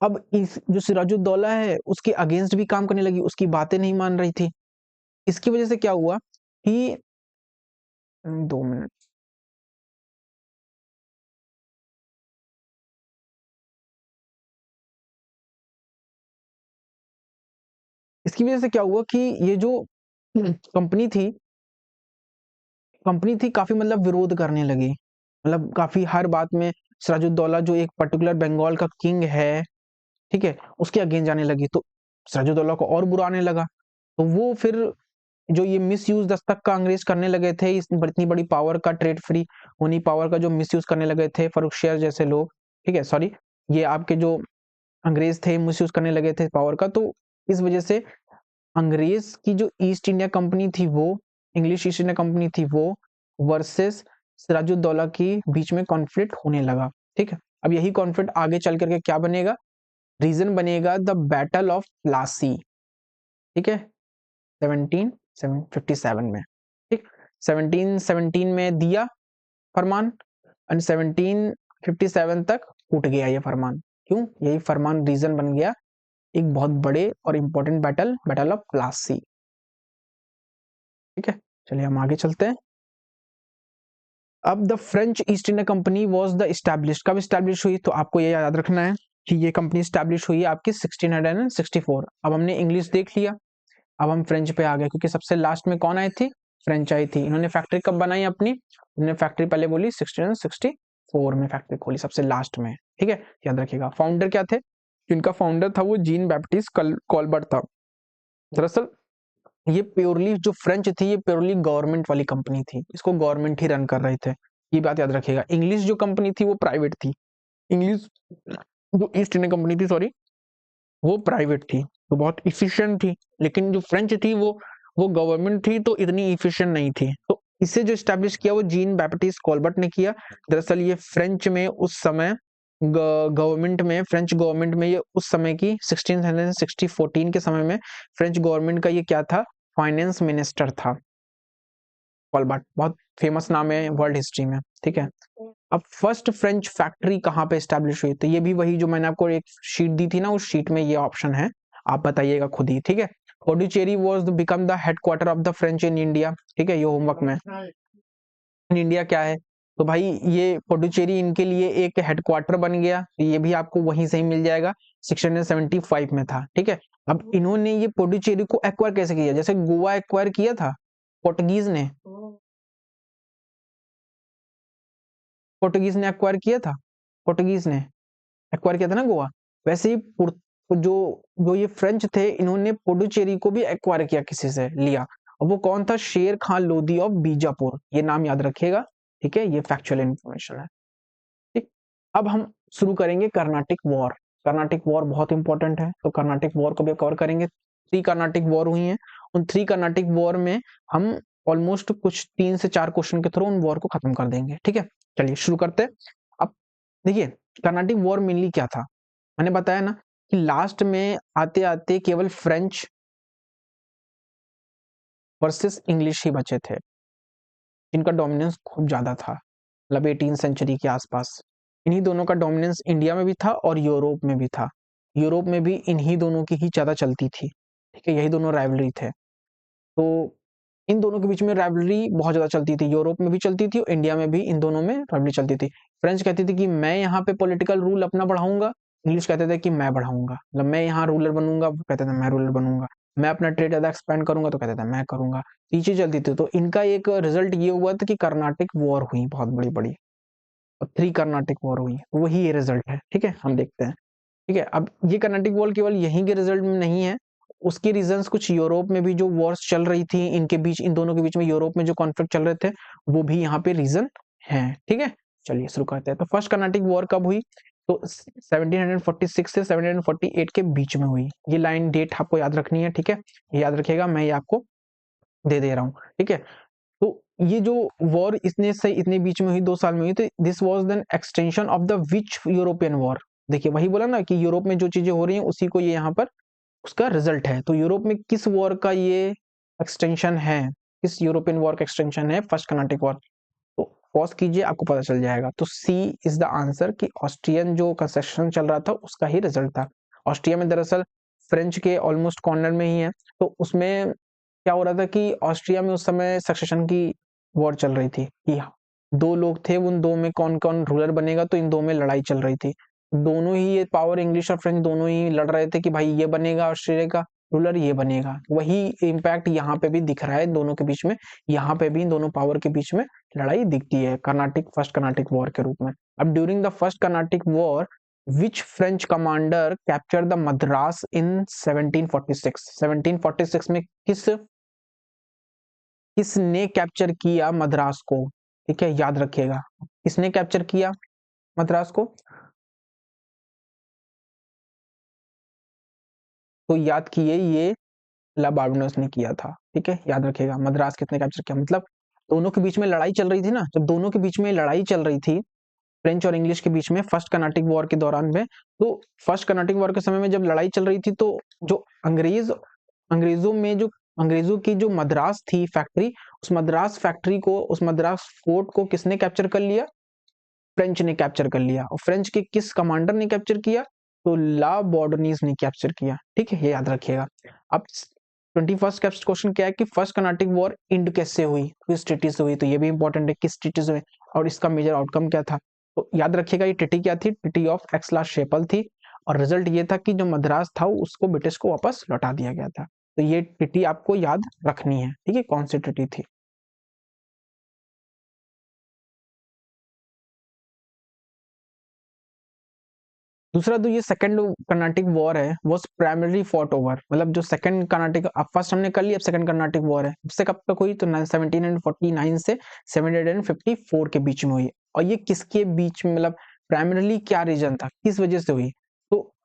अब इस जो सिराजुद्दौला है उसके अगेंस्ट भी काम करने लगी, उसकी बातें नहीं मान रही थी। इसकी वजह से क्या हुआ कि 2 मिनट, इसकी वजह से क्या हुआ कि ये जो कंपनी थी, कंपनी थी काफी मतलब विरोध करने लगी, मतलब काफी हर बात में सिराजुद्दौला जो एक पर्टिकुलर बंगाल का किंग है, ठीक है, उसके अगेंस्ट जाने लगी। तो सिराजुद्दौला को और बुरा आने लगा। तो वो फिर जो ये मिस यूज दस्तक का अंग्रेज करने लगे थे, इस इतनी बड़ी पावर का, ट्रेड फ्री होनी पावर का जो मिस यूज करने लगे थे फर्रुखशियर जैसे लोग, ठीक है, सॉरी, ये आपके जो अंग्रेज थे मिस यूज करने लगे थे पावर का। तो इस वजह से अंग्रेज की जो ईस्ट इंडिया कंपनी थी वो, इंग्लिश ईस्ट इंडिया कंपनी थी वो, वर्सेस सिराजुद्दौला की बीच में कॉन्फ्लिक्ट होने लगा, ठीक है। अब यही कॉन्फ्लिक्ट आगे चल करके क्या बनेगा? रीजन बनेगा द बैटल ऑफ प्लासी, ठीक है, 1757 में, ठीक, 1717 में दिया फरमान एंड 1757 तक टूट गया ये फरमान। क्यों? यही फरमान रीजन बन गया एक बहुत बड़े और important battle, battle of Plassey, ठीक है। चलिए हम आगे चलते हैं। अब the French east India company was the establish, कब एस्टैब्लिश हुई? तो आपको ये याद रखना है कि ये कंपनी एस्टैब्लिश हुई है आपकी 1664। अब हमने इंग्लिश देख लिया, अब हम फ्रेंच पे आ गए, क्योंकि सबसे लास्ट में कौन आई थी? फ्रेंच आई थी। इन्होंने फैक्ट्री कब बनाई अपनी? इन्होंने फैक्ट्री पहले बोली 1664 में फैक्ट्री खोली, सबसे लास्ट में, ठीक है, याद रखिएगा। फाउंडर क्या थे? जिनका फाउंडर था वो जीन बैप्टिस्ट कॉलबर्ट था। दरअसल ये प्योरली जो फ्रेंच थी, ये प्योरली गवर्नमेंट वाली कंपनी थी, इसको गवर्नमेंट ही रन कर रहे थे, ये बात याद रखिएगा। इंग्लिश जो कंपनी थी वो प्राइवेट थी। इंग्लिश जो ईस्ट इंडिया कंपनी थी, सॉरी, वो प्राइवेट थी, तो बहुत इफिशिएंट थी। लेकिन जो फ्रेंच थी वो गवर्नमेंट थी, तो इतनी इफिशिएंट नहीं थी। तो इसे जो स्टैब्लिश किया वो जीन बैप्टिस्ट कोलबर्ट ने किया। दरअसल ये फ्रेंच में उस समय गवर्नमेंट में, फ्रेंच गवर्नमेंट में, ये उस समय की 1660 14 के समय में फ्रेंच गवर्नमेंट का ये क्या था, फाइनेंस मिनिस्टर था कोलबर्ट। बहुत फेमस नाम है वर्ल्ड हिस्ट्री में, ठीक है। अब फर्स्ट फ्रेंच फैक्ट्री कहाँ पे एस्टैब्लिश हुई, तो ये भी वही जो मैंने आपको एक शीट दी थी ना, उस शीट में ये ऑप्शन है, आप बताइएगा खुद ही, ठीक है। Pondicherry was become the headquarter of the French in India, ठीक है, ये होमवर्क में। इन इंडिया क्या है, तो भाई ये पोंडिचेरी इनके लिए एक हेडक्वार्टर बन गया, तो ये भी आपको वहीं से ही मिल जाएगा, 1675 में था, ठीक है। अब इन्होंने ये पोंडिचेरी को एक्वायर कैसे किया, जैसे गोवा एक्वायर किया था पोर्टुगीज ने, पोर्टुगीज ने एक्वायर किया था, पोर्टुगीज ने एक्वायर किया था ना गोवा। वैसे ही जो जो ये फ्रेंच थे, इन्होंने पुडुचेरी को भी एक्वायर किया, किसी से लिया। और वो कौन था, शेर खान लोधी ऑफ बीजापुर, ये नाम याद रखिएगा, ठीक है, ये फैक्चुअल इंफॉर्मेशन है, ठीक। अब हम शुरू करेंगे कर्नाटिक वॉर। कर्नाटिक वॉर बहुत इंपॉर्टेंट है, तो कर्नाटिक वॉर को भी कवर करेंगे। 3 कर्नाटिक वॉर हुई हैं, उन 3 कर्नाटिक वॉर में हम ऑलमोस्ट कुछ 3 से 4 क्वेश्चन के थ्रू उन वॉर को खत्म कर देंगे, ठीक है। चलिए शुरू करते हैं। अब देखिए, कर्नाटिक वॉर मेनली क्या था, मैंने बताया ना कि लास्ट में आते आते केवल फ्रेंच वर्सेस इंग्लिश ही बचे थे, इनका डोमिनेंस खूब ज्यादा था, मतलब 18 सेंचुरी के आसपास। इन्हीं दोनों का डोमिनेंस इंडिया में भी था और यूरोप में भी था। यूरोप में भी इन्हीं दोनों की ही ज्यादा चलती थी, ठीक है, यही दोनों राइवलरी थे। तो इन दोनों के बीच में राइवलरी बहुत ज्यादा चलती थी, यूरोप में भी चलती थी और इंडिया में भी इन दोनों में राइवलरी चलती थी। फ्रेंच कहती थी कि मैं यहाँ पे पॉलिटिकल रूल अपना बढ़ाऊंगा, इंग्लिश कहते थे कि मैं बढ़ाऊंगा, मतलब मैं यहाँ रूलर बनूंगा, वो कहते थे मैं रूलर बनूंगा। मैं अपना ट्रेड ज्यादा एक्सपेंड करूंगा, तो कहते थे मैं करूंगा। चीजें चलती थी, तो इनका एक रिजल्ट ये हुआ था कि कर्नाटिक वॉर हुई बहुत बड़ी बड़ी, और 3 कर्नाटिक वॉर हुई, वही ये रिजल्ट है, ठीक है, हम देखते हैं, ठीक है। अब ये कर्नाटिक वॉर केवल यहीं के रिजल्ट में नहीं है, उसके रीजंस कुछ यूरोप में भी जो वॉर्स चल रही थी इनके बीच, इन दोनों के बीच में यूरोप में जो कॉन्फ्लिक्ट चल रहे थे, वो भी यहाँ पे रीजन है, ठीक है। चलिए शुरू करते हैं। तो फर्स्ट कर्नाटिक वॉर कब हुई, तो 1746 से 1748 के बीच में हुई। ये लाइन डेट आपको याद रखनी है, ठीक है, ये याद रखिएगा, मैं ये आपको दे रहा हूँ, ठीक है। तो ये जो वॉर इतने से इतने बीच में हुई, 2 साल में हुई, तो this was then extension of the which European war. देखिए वही बोला ना कि यूरोप में जो चीजें हो रही हैं उसी को ये यहाँ पर उसका रिजल्ट है। तो यूरोप में किस वॉर का ये एक्सटेंशन है, किस यूरोपियन वॉर का एक्सटेंशन है, फर्स्ट कर्नाटिक वॉर। तो पॉज कीजिए, आपको पता चल जाएगा। तो सी इज द आंसर, कि ऑस्ट्रियन जो कंस्ट्रक्शन चल रहा था उसका ही रिजल्ट था। ऑस्ट्रिया में दरअसल फ्रेंच के ऑलमोस्ट कॉर्नर में ही है, तो उसमें क्या हो रहा था कि ऑस्ट्रिया में उस समय सक्सेशन की वॉर चल रही थी, कि 2 लोग थे, उन 2 में कौन कौन रूलर बनेगा, तो इन 2 में लड़ाई चल रही थी। दोनों ही ये पावर, इंग्लिश और फ्रेंच दोनों ही लड़ रहे थे कि भाई ये बनेगा ऑस्ट्रेलिया का रूलर, ये बनेगा। वही इम्पैक्ट यहाँ पे भी दिख रहा है दोनों के बीच में, यहाँ पे भी इन दोनों पावर के बीच में लड़ाई दिखती है कर्नाटिक, फर्स्ट कर्नाटिक वॉर के रूप में। अब during the first Carnatic war which French commander capture the Madras in 1746, 1746 में किसने कैप्चर किया मद्रास को, ठीक है, याद रखिएगा, किसने कैप्चर किया मद्रास को, तो याद किए ये ला बार्बनोस ने किया था, ठीक है, याद रखिएगा। मद्रास कितने कैप्चर किया, मतलब दोनों के बीच में लड़ाई चल रही थी ना, जब दोनों के बीच में लड़ाई चल रही थी फ्रेंच और इंग्लिश के बीच में फर्स्ट कर्नाटिक वॉर के दौरान में, तो फर्स्ट कर्नाटिक वॉर के समय में जब लड़ाई चल रही थी, तो जो अंग्रेजों में जो अंग्रेजों की जो मद्रास थी फैक्ट्री, उस मद्रास फैक्ट्री को, उस मद्रास फोर्ट को किसने कैप्चर कर लिया, फ्रेंच ने कैप्चर कर लिया। और फ्रेंच के किस कमांडर ने कैप्चर किया, तो ला बॉर्डनीज ने कैप्चर किया, ठीक है, ये याद रखिएगा। अब 21st क्वेश्चन क्या है कि फर्स्ट कर्नाटिक वॉर इंड कैसे हुई, किस ट्रीटी से हुई, तो ये भी इंपॉर्टेंट है, किस ट्रीटी से हुई और इसका मेजर आउटकम क्या था। तो याद रखिएगा, ये ट्रीटी क्या थी, ट्रीटी ऑफ एक्सला शेपल थी, और रिजल्ट ये था कि जो मद्रास था उसको ब्रिटिश को वापस लौटा दिया गया था। तो ये ट्रीटी आपको याद रखनी है, ठीक है, कौन सी ट्रीटी थी। दूसरा, तो ये सेकंड कर्नाटिक वॉर है, वो प्राइमरली फॉट ओवर, मतलब जो सेकंड कर्नाटिक, अब फर्स्ट हमने कर लिया, अब सेकंड कर्नाटिक वॉर है, उससे कब तक हुई, तो 1749 से 1754 के बीच में हुई। और ये किसके बीच में, मतलब प्राइमरली क्या रीजन था, किस वजह से हुई,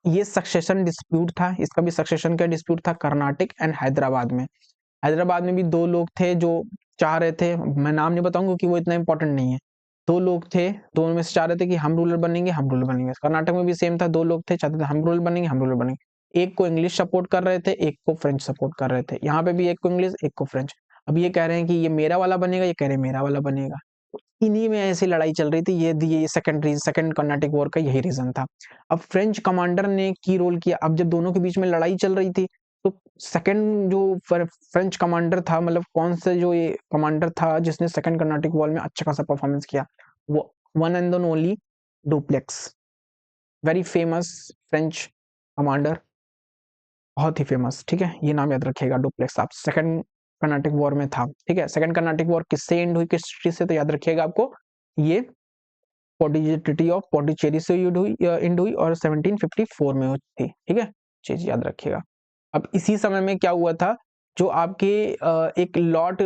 ये सक्सेशन डिस्प्यूट था, इसका भी सक्सेशन का डिस्प्यूट था कर्नाटक एंड हैदराबाद में। हैदराबाद में भी दो लोग थे जो चाह रहे थे, मैं नाम नहीं बताऊंगा क्योंकि वो इतना इंपॉर्टेंट नहीं है। दो लोग थे, दोनों में से चाह रहे थे कि हम रूलर बनेंगे, हम रूलर बनेंगे। कर्नाटक में भी सेम था, दो लोग थे चाहते थे हम रूलर बनेंगे, हम रूलर बनेंगे। एक को इंग्लिश सपोर्ट कर रहे थे, एक को फ्रेंच सपोर्ट कर रहे थे। यहाँ पे भी एक को इंग्लिश, एक को फ्रेंच। अब ये कह रहे हैं कि ये मेरा वाला बनेगा, ये कह रहे हैं मेरा वाला बनेगा। इन्हीं में ऐसी लड़ाई चल रही थी। ये सेकंड कर्नाटिक वॉर का यही रीजन था। अब फ्रेंच कमांडर ने की रोल किया। अब जब दोनों के बीच में लड़ाई चल रही थी तो सेकंड जो फ्रेंच कमांडर था, मतलब कौन से जो ये कमांडर था जिसने सेकंड कर्नाटिक वॉर में अच्छा खासा परफॉर्मेंस किया, वो one and only duplex, very famous French commander, बहुत ही फेमस। ठीक है, ये नाम याद रखिएगा डुप्लेक्स। आप सेकंड कर्नाटिक वॉर में था। ठीक है, सेकंड कर्नाटिक वॉर किससे एंड हुई, किस चीज से, तो याद रखिएगा आपको ये ट्रीटी ऑफ पॉन्डिचेरी से एंड हुई और 1754 में हुई थी। ठीक है, चीज याद रखिएगा। अब इसी समय में क्या हुआ था, जो आपके एक लॉर्ड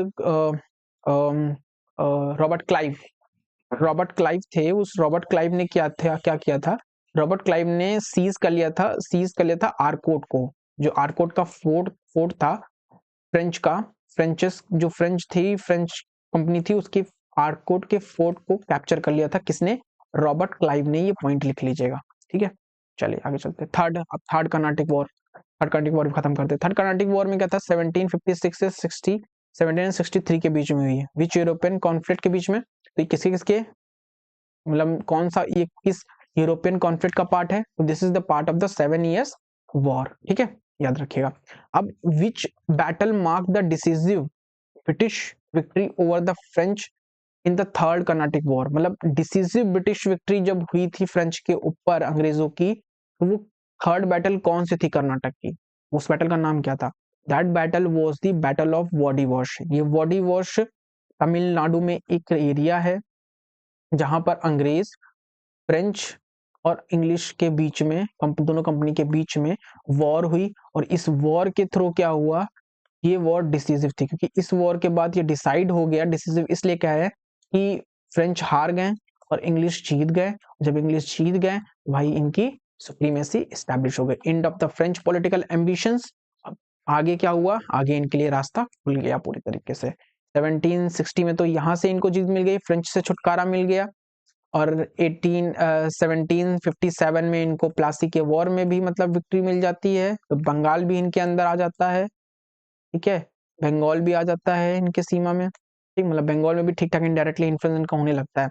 रॉबर्ट क्लाइव थे, उस रॉबर्ट क्लाइव ने क्या किया था, रॉबर्ट क्लाइव ने सीज कर लिया था आरकोट को। जो आरकोट का फोर्ट था फ्रेंच का, फ्रेंच कंपनी थी, उसकी आरकोट के फोर्ट को कैप्चर कर लिया था। किसने, रॉबर्ट क्लाइव ने। ये पॉइंट लिख लीजिएगा। ठीक है, चलिए आगे चलते हैं। थर्ड कर्नाटिक वॉर खत्म करते हैं। थर्ड कर्नाटिक वॉर में क्या था, 1756 से 1763 के बीच में हुई है। विच यूरोपियन कॉन्फ्लिक्ट के बीच में, तो ये किसके किसके, मतलब कौन सा, ये किस यूरोपियन कॉन्फ्लिक्ट का पार्ट है, this is the part of the 7 years war. ठीक है, याद रखिएगा। अब विच battle mark the decisive British victory over the French in the third Carnatic war, मतलब डिसीजिव ब्रिटिश विक्ट्री जब हुई थी फ्रेंच के ऊपर अंग्रेजों की, तो वो थर्ड बैटल कौन सी थी कर्नाटक की, उस बैटल का नाम क्या था, that battle was the battle of Wandiwash. ये वॉडी वॉश तमिलनाडु में एक एरिया है जहां पर अंग्रेज, फ्रेंच और इंग्लिश के बीच में, दोनों कंपनी के बीच में वॉर हुई। और इस वॉर के थ्रू क्या हुआ, ये वॉर डिसीजिव थी, क्योंकि इस वॉर के बाद ये डिसाइड हो गया। डिसीजिव इसलिए क्या है कि फ्रेंच हार गए और इंग्लिश जीत गए। जब इंग्लिश जीत गए, भाई इनकी सुप्रीमेसी एस्टैब्लिश हो गई। End of the French political ambitions. अब आगे क्या हुआ, आगे इनके लिए रास्ता खुल गया पूरी तरीके से। 1760 में तो यहाँ से इनको जीत मिल गई, फ्रेंच से छुटकारा मिल गया। और 1757 में इनको प्लासी के वॉर में भी मतलब विक्ट्री मिल जाती है, तो बंगाल भी इनके अंदर आ जाता है। ठीक है, बंगाल भी आ जाता है इनके सीमा में। ठीक, मतलब बंगाल में भी ठीक ठाक इनडायरेक्टली इन्फ्लुएंस इनका होने लगता है।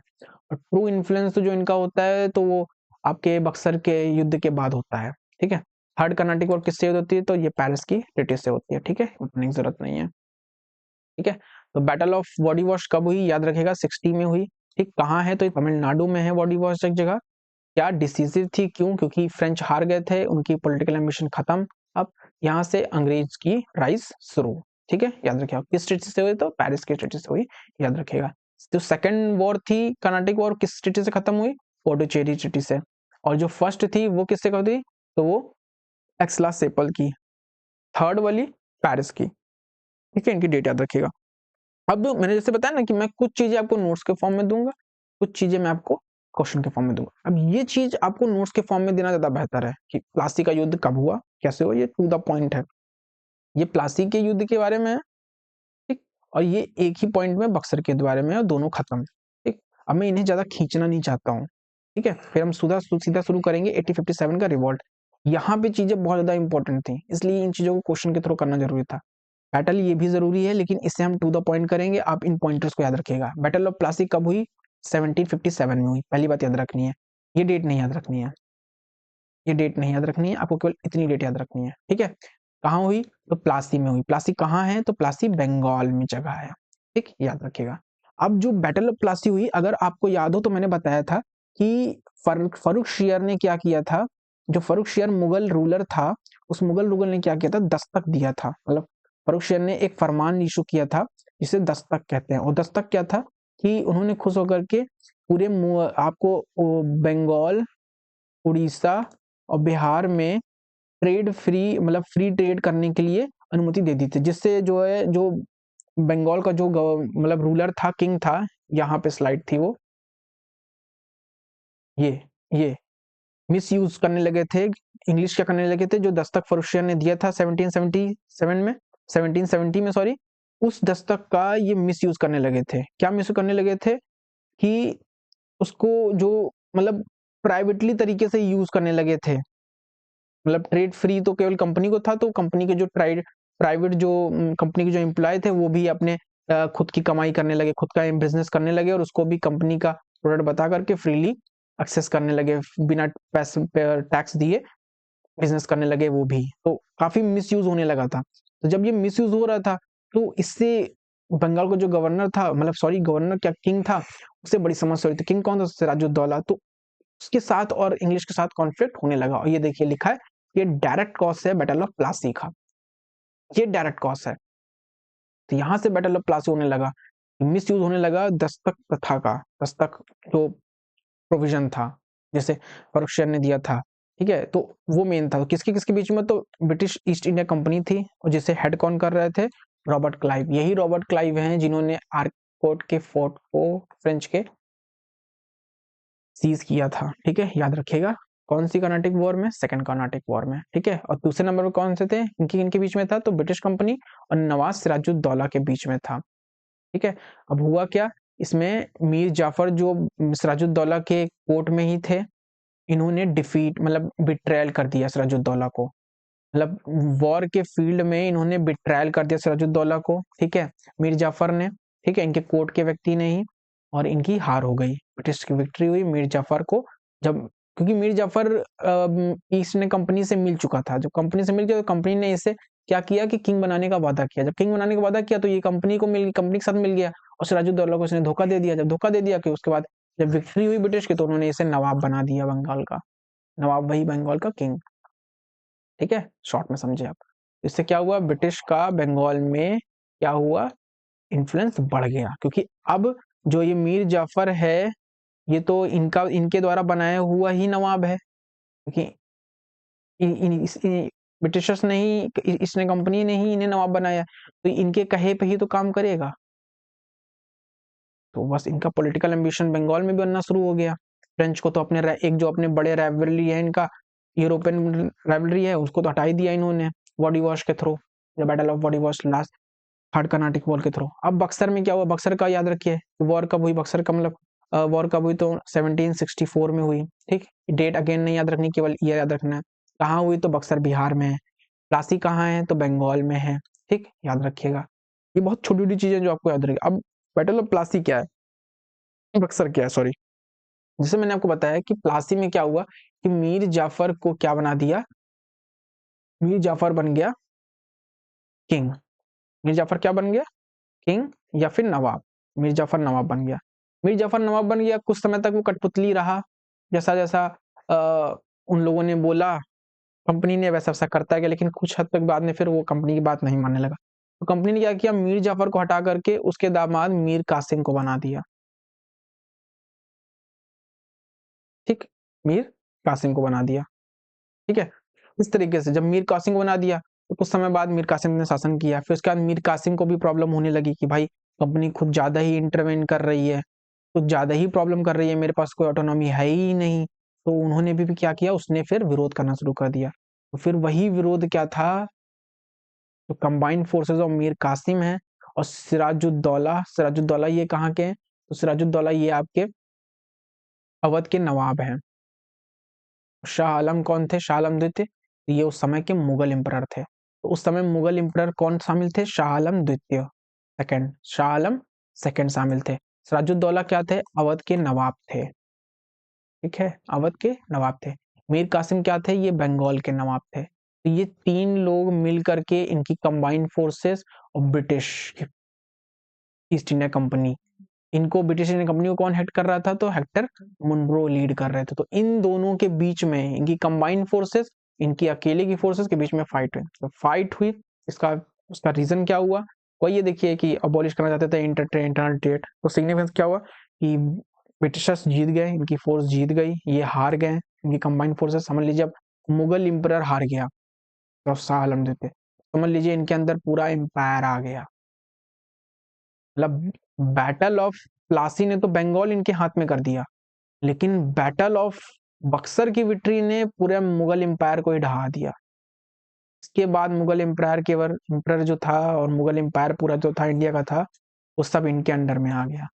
और ट्रू इन्फ्लुएंस तो जो इनका होता है, तो वो आपके बक्सर के युद्ध के बाद होता है। ठीक है, थर्ड कर्नाटिक वॉर किससे होती है, तो ये पेरिस की ट्रीटी से होती है। ठीक है, उतनी जरूरत नहीं है। ठीक है, तो बैटल ऑफ बॉडी वॉश कब हुई, याद रखेगा 60 में हुई। ठीक, कहाँ है, तो तमिलनाडु में है बॉडी वॉश एक जगह। क्या डिसीजिव थी, क्यों, क्योंकि फ्रेंच हार गए थे, उनकी पॉलिटिकल एम्बिशन खत्म। अब यहाँ से अंग्रेज की राइज शुरू। ठीक है, याद रखिएगा किस स्टेट से हुई, तो पेरिस की स्टेट से हुई, याद रखिएगा। जो सेकंड वॉर थी कर्नाटिक वॉर, किस स्टेट से खत्म हुई, पोंडिचेरी स्टेट से। और जो फर्स्ट थी वो किससे खत्म हुई, तो वो एक्सला सेपल की। थर्ड वाली पेरिस की। ठीक है, इनकी डेट याद रखिएगा। अब मैंने जैसे बताया ना कि मैं कुछ चीजें आपको नोट्स के फॉर्म में दूंगा, कुछ चीजें मैं आपको क्वेश्चन के फॉर्म में दूंगा। अब ये चीज आपको नोट्स के फॉर्म में देना ज्यादा बेहतर है कि प्लासी का युद्ध कब हुआ, कैसे हुआ, ये टू द पॉइंट है। ये प्लासी के युद्ध के बारे में है। ठीक, और ये एक ही पॉइंट में बक्सर के बारे में है, दोनों खत्म। ठीक, अब मैं इन्हें ज्यादा खींचना नहीं चाहता हूँ। ठीक है, फिर हम सीधा शुरू करेंगे 1857 का रिवॉल्ट। यहाँ पे चीजें बहुत ज्यादा इंपॉर्टेंट थी, इसलिए इन चीजों को क्वेश्चन के थ्रू करना जरूरी था। बैटल ये भी जरूरी है, लेकिन इसे हम टू द पॉइंट करेंगे। आप इन पॉइंटर्स को याद रखिएगा। बैटल ऑफ प्लासी कब हुई, 1757 में हुई, पहली बात याद रखनी है। ये डेट नहीं याद रखनी है, ये डेट नहीं याद रखनी है, आपको केवल इतनी डेट याद रखनी है। ठीक है, कहाँ हुई, तो प्लासी में हुई। प्लासी कहाँ है, तो प्लासी बंगाल में जगह है। ठीक, याद रखिएगा। अब जो बैटल ऑफ प्लासी हुई, अगर आपको याद हो तो मैंने बताया था कि फर्रुख शेयर ने क्या किया था। जो फर्रुख शेयर मुगल रूलर था, उस मुगल रूलर ने क्या किया था, दस्तक दिया था। मतलब फर्रुख शेयर ने एक फरमान इशू किया था जिसे दस्तक कहते हैं। और दस्तक क्या था कि उन्होंने खुश होकर के पूरे आपको बंगाल, उड़ीसा और बिहार में ट्रेड फ्री, मतलब फ्री ट्रेड करने के लिए अनुमति दे दी थी। जिससे जो है, जो बंगाल का जो मतलब रूलर था, किंग था, यहाँ पे स्लाइड थी वो, ये ये मिस यूज करने लगे थे, इंग्लिश क्या करने लगे थे, जो दस्तक फर्रुखियत ने दिया था 1777 में, 1770 में सॉरी, उस दस्तक का ये मिस यूज करने लगे थे। क्या मिस करने लगे थे कि उसको जो मतलब प्राइवेटली तरीके से यूज करने लगे थे, मतलब ट्रेड फ्री तो केवल कंपनी को था, तो कंपनी के जो प्राइवेट जो कंपनी के जो एम्प्लॉय थे वो भी अपने खुद की कमाई करने लगे, खुद का बिजनेस करने लगे, और उसको भी कंपनी का प्रोडक्ट बता करके फ्रीली एक्सेस करने लगे, बिना पैसे टैक्स दिए बिजनेस करने लगे वो भी। तो काफी मिसयूज होने लगा था। तो जब ये मिसयूज हो रहा था तो इससे बंगाल का जो गवर्नर था, मतलब सॉरी गवर्नर क्या, किंग था, उससे बड़ी समस्या हुई थी। किंग कौन था? सिराजुद्दौला। तो उसके साथ और इंग्लिश के साथ कॉन्फ्लिक्ट होने लगा। और ये देखिए लिखा है, ये डायरेक्ट कॉज है बैटल ऑफ प्लासी का, ये डायरेक्ट कॉज है। तो यहां से बैटल ऑफ प्लासी होने लगा, मिस यूज होने लगा दस्तक प्रथा का, दस्तक जो प्रोविजन था जैसे फर्रुखियत ने दिया था, ठीक है। तो वो मेन था। किसके किसके बीच में? तो ब्रिटिश ईस्ट इंडिया कंपनी थी, और जिसे हेड कौन कर रहे थे? Robert Clive. यही रॉबर्ट क्लाइव हैं जिन्होंने आर्कोट के फोर्ट को फ्रेंच के सीज किया था, ठीक है, याद रखिएगा। कौन सी कर्नाटिक वॉर में? सेकंड कर्नाटिक वॉर में, ठीक है। और दूसरे नंबर पर कौन से थे, इनके बीच में था? तो ब्रिटिश कंपनी और नवाज सिराजुद्दौला के बीच में था, ठीक है। अब हुआ क्या इसमें, मीर जाफर जो सिराजुद्दौला के कोर्ट में ही थे, इन्होंने डिफीट मतलब बिट्रायल कर दिया सिराजुद्दौला को, मतलब वॉर के फील्ड में इन्होंने बिट्रायल कर दिया सिराजुद्दौला को, ठीक है, मीर जाफर ने, ठीक है, इनके कोर्ट के व्यक्ति ने ही। और इनकी हार हो गई, ब्रिटिश की विक्ट्री हुई मीर जाफर को। जब क्योंकि मीर जाफर ईस्ट ने कंपनी से मिल चुका था, जब कंपनी से मिल गया तो कंपनी ने इसे क्या किया कि किंग बनाने का वादा किया। जब किंग बनाने का वादा किया तो ये कंपनी के साथ मिल गया, और सिराजुद्दौला को इसने धोखा दे दिया। जब धोखा दे दिया कि उसके बाद जब विक्ट्री हुई ब्रिटिश की, तो उन्होंने इसे नवाब बना दिया बंगाल का, नवाब वही बंगाल का किंग, ठीक है, शॉर्ट में समझे आप। इससे क्या हुआ, ब्रिटिश का बंगाल में क्या हुआ, इन्फ्लुएंस बढ़ गया, क्योंकि अब जो ये मीर जाफर है, ये तो इनके द्वारा बनाया हुआ ही नवाब है, क्योंकि ब्रिटिशर्स ने ही, इसने कंपनी ने ही इन्हें नवाब बनाया, तो इनके कहे पे ही तो काम करेगा। तो बस इनका पॉलिटिकल एम्बिशन बंगाल में भी बनना शुरू हो गया। फ्रेंच को तो अपने एक जो अपने बड़े राइवलरी है इनका, यूरोपियन राइवलरी है, उसको तो हटा ही दिया इन्होंने वॉडी वॉश के through, the battle of Wandiwash, last third Carnatic war के थ्रू। अब बक्सर में क्या हुआ, बक्सर का याद रखिए, वॉर कब हुई बक्सर का, मतलब वॉर कब हुई, तो 1764 में हुई, ठीक। डेट अगेन नहीं याद रखनी, केवल ईयर याद रखना है। कहाँ हुई, तो बक्सर बिहार में है। प्लासी कहाँ है, तो बंगाल में है, ठीक, याद रखिएगा। ये बहुत छोटी छोटी चीजें जो आपको याद रखेगी। अब बैटल ऑफ प्लासी क्या है, बक्सर क्या है, सॉरी। जैसे मैंने आपको बताया कि प्लासी में क्या हुआ कि मीर जाफर को क्या बना दिया, मीर जाफर बन गया किंग। मीर जाफर क्या बन गया, किंग या फिर नवाब। मीर जाफर नवाब बन गया। मीर जाफर नवाब बन गया, कुछ समय तक वो कठपुतली रहा, जैसा जैसा उन लोगों ने बोला, कंपनी ने वैसा वैसा करता गया, लेकिन कुछ हद तक बाद में फिर वो कंपनी की बात नहीं मानने लगा। तो कंपनी ने क्या किया, मीर जाफर को हटा करके उसके दामाद मीर कासिम को बना दिया, ठीक, मीर कासिम को बना दिया, ठीक है। इस तरीके से जब मीर कासिम को बना दिया, तो कुछ समय बाद मीर कासिम ने शासन किया। फिर उसके बाद मीर कासिम को भी प्रॉब्लम होने लगी कि भाई कंपनी खुद ज्यादा ही इंटरवेन कर रही है, कुछ ज्यादा ही प्रॉब्लम कर रही है, मेरे पास कोई ऑटोनॉमी है ही नहीं। तो उन्होंने भी क्या किया, उसने फिर विरोध करना शुरू कर दिया। तो फिर वही विरोध क्या था, तो combined forces of Mir Qasim है और सिराजुद्दौला। सिराजुद्दौला ये कहाँ के हैं, तो सिराजुद्दौला ये आपके अवध के नवाब हैं। शाह आलम कौन थे, शाह आलम द्वितीय, ये उस समय के मुगल एम्परर थे। तो उस समय मुगल एम्परर कौन शामिल थे, शाह आलम द्वितीय, सेकंड, शाह आलम सेकंड शामिल थे। सिराजुद्दौला क्या थे, अवध के नवाब थे, ठीक है, अवध के नवाब थे। मीर कासिम क्या थे, ये बंगाल के नवाब थे। तो ये तीन लोग मिल करके इनकी कंबाइंड फोर्सेस और ब्रिटिश ईस्ट इंडिया कंपनी, इनको ब्रिटिश इंडियन कंपनी को कौन हेड कर रहा था, तो हेक्टर मुनरो लीड कर रहे थे। तो इन दोनों के बीच में इनकी कंबाइंड फोर्सेस, इनकी अकेले की फोर्सेस के बीच में फाइट हुई। तो फाइट हुई, इसका उसका रीजन क्या हुआ, वही ये देखिए कि अबॉलिश करना चाहते थे इंटरनल ट्रेड। तो सिग्निफिकेंस क्या हुआ कि ब्रिटिशर्स जीत गए, इनकी फोर्स जीत गई, ये हार गए, इनकी कंबाइंड फोर्सेस, समझ लीजिए अब मुगल इंपरर हार गया तो शाह आलम देते, समझ लीजिए इनके अंदर पूरा एम्पायर आ गया। मतलब बैटल ऑफ प्लासी ने तो बंगाल इनके हाथ में कर दिया, लेकिन बैटल ऑफ बक्सर की विक्ट्री ने पूरे मुगल एम्पायर को ही ढहा दिया। इसके बाद मुगल एम्पायर केवल एम्पायर जो था और मुगल एम्पायर पूरा जो था इंडिया का था, वो सब इनके अंडर में आ गया।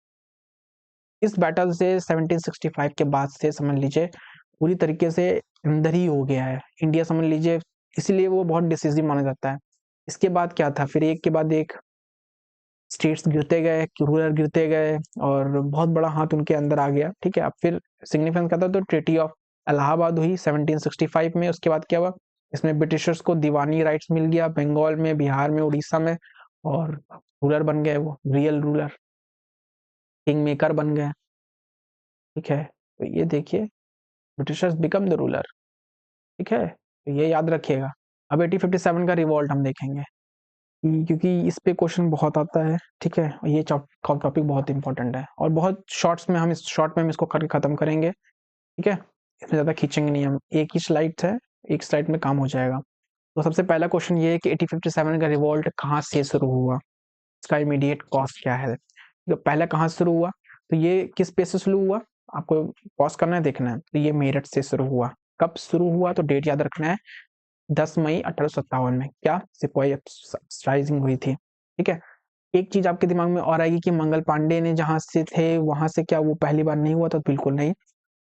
इस बैटल से 1765 के बाद से समझ लीजिए पूरी तरीके से अंदर ही हो गया है इंडिया, समझ लीजिए, इसलिए वो बहुत डिसिसिव माना जाता है। इसके बाद क्या था, फिर एक के बाद एक स्टेट्स गिरते गए, रूलर गिरते गए और बहुत बड़ा हाथ उनके अंदर आ गया। ठीक है, अब फिर सिग्निफिकेंस क्या था, तो ट्रीटी ऑफ इलाहाबाद हुई 1765 में। उसके बाद क्या हुआ, इसमें ब्रिटिशर्स को दीवानी राइट्स मिल गया बंगाल में, बिहार में, उड़ीसा में, और रूलर बन गए, वो रियल रूलर, किंग मेकर बन गए। ठीक है, तो ये देखिए, ब्रिटिशर्स बिकम द रूलर। ठीक है, तो ये याद रखिएगा। अब 1857 का रिवॉल्ट हम देखेंगे क्योंकि इस पे क्वेश्चन बहुत आता है। ठीक है, ये टॉपिक बहुत इंपॉर्टेंट है और बहुत शॉर्ट्स में हम इस शॉर्ट में हम इसको करके खत्म करेंगे। ठीक है, इसमें ज़्यादा खींचेंगे नहीं हम, एक ही स्लाइड है, एक स्लाइड में काम हो जाएगा। तो सबसे पहला क्वेश्चन ये है कि 1857 का रिवॉल्ट कहाँ से शुरू हुआ, इसका इमीडिएट कॉज क्या है। तो पहला कहाँ से शुरू हुआ, तो ये किस पे से शुरू हुआ, आपको पॉज करना है, देखना है। तो ये मेरठ से शुरू हुआ। कब शुरू हुआ, तो डेट याद रखना है, 10 मई 1857 में क्या सिपाही अपराइजिंग हुई थी। ठीक है, एक चीज आपके दिमाग में और आएगी कि मंगल पांडे ने जहां से थे वहां से क्या वो पहली बार नहीं हुआ था, बिल्कुल नहीं,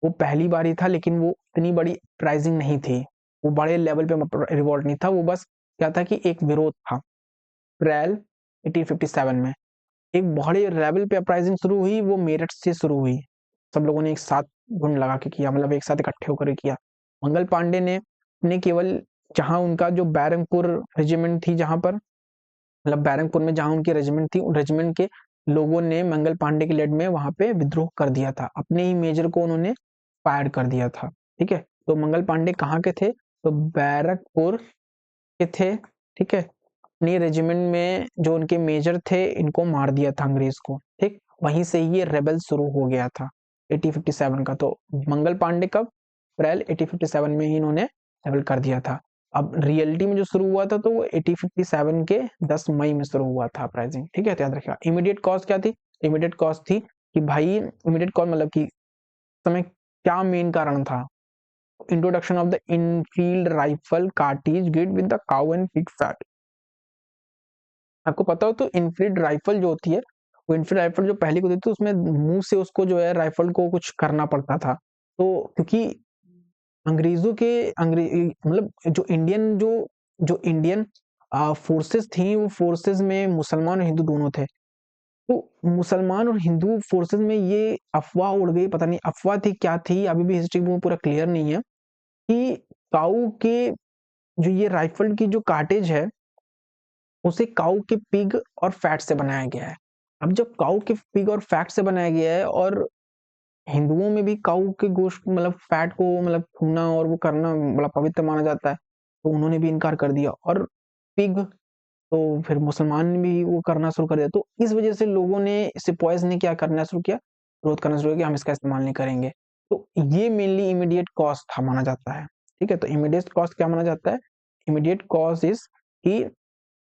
वो पहली बार ही था, लेकिन वो इतनी बड़ी अपराइजिंग नहीं थी, वो बड़े लेवल पे रिवॉल्ट नहीं था, वो बस क्या था कि एक विरोध था। अप्रैल 1857 में एक बड़े लेवल पे अपराइजिंग शुरू हुई, वो मेरठ से शुरू हुई। सब लोगों ने एक साथ घुंड लगा के किया, मतलब एक साथ इकट्ठे होकर किया। मंगल पांडे ने केवल जहां उनका जो बैरंगपुर रेजिमेंट थी, जहां पर मतलब बैरंगपुर में जहां उनकी रेजिमेंट थी, उन रेजिमेंट के लोगों ने मंगल पांडे के लेड में वहां पे विद्रोह कर दिया था, अपने ही मेजर को उन्होंने फायर कर दिया था। ठीक है, तो मंगल पांडे कहाँ के थे, तो बैरकपुर के थे। ठीक है, अपनी रेजिमेंट में जो उनके मेजर थे इनको मार दिया था अंग्रेज को। ठीक, वहीं से ये रेबल शुरू हो गया था 1857 का। तो मंगल पांडे कब, अप्रैल 1857 में ही इन्होंने रेबल कर दिया था। अब रियलिटी में जो शुरू हुआ था तो वो 1857 के 10 मई में शुरू हुआ था अपराइजिंग। ठीक है, तो याद रखिएगा। इमीडिएट कॉज क्या थी, इमीडिएट कॉज थी कि भाई, इमीडिएट कॉज मतलब कि समय क्या मेन कारण था, introduction of the Enfield rifle cartridge greased with the cow and pig fat. आपको पता हो तो इनफील्ड राइफल जो होती है, वो इनफील्ड राइफल जो पहले को देती है उसमें मुंह से उसको जो है राइफल को कुछ करना पड़ता था। तो क्योंकि अंग्रेजों के अंग्रेज मतलब जो इंडियन फोर्सेस थी, वो फोर्सेस में मुसलमान और हिंदू दोनों थे। तो मुसलमान और हिंदू फोर्सेस में ये अफवाह उड़ गई, पता नहीं अफवाह थी क्या थी, अभी भी हिस्ट्री में पूरा क्लियर नहीं है, कि काऊ के जो ये राइफल की जो कार्टेज है उसे काऊ के पिग और फैट से बनाया गया है। अब जब काऊ के पिग और फैट से बनाया गया है और हिंदुओं में भी काऊ के गोश्त मतलब फैट को मतलब छूना और वो करना बड़ा पवित्र माना जाता है, तो उन्होंने भी इनकार कर दिया। और पिग तो फिर मुसलमान ने भी वो करना शुरू कर दिया। तो इस वजह से लोगों ने, सिपॉयज ने क्या करना शुरू किया, विरोध करना शुरू किया कि हम इसका इस्तेमाल नहीं करेंगे। तो ये मेनली इमीडिएट कॉज था माना जाता है। ठीक है, तो इमीडिएट कॉज क्या माना जाता है, इमीडिएट कॉज इज कि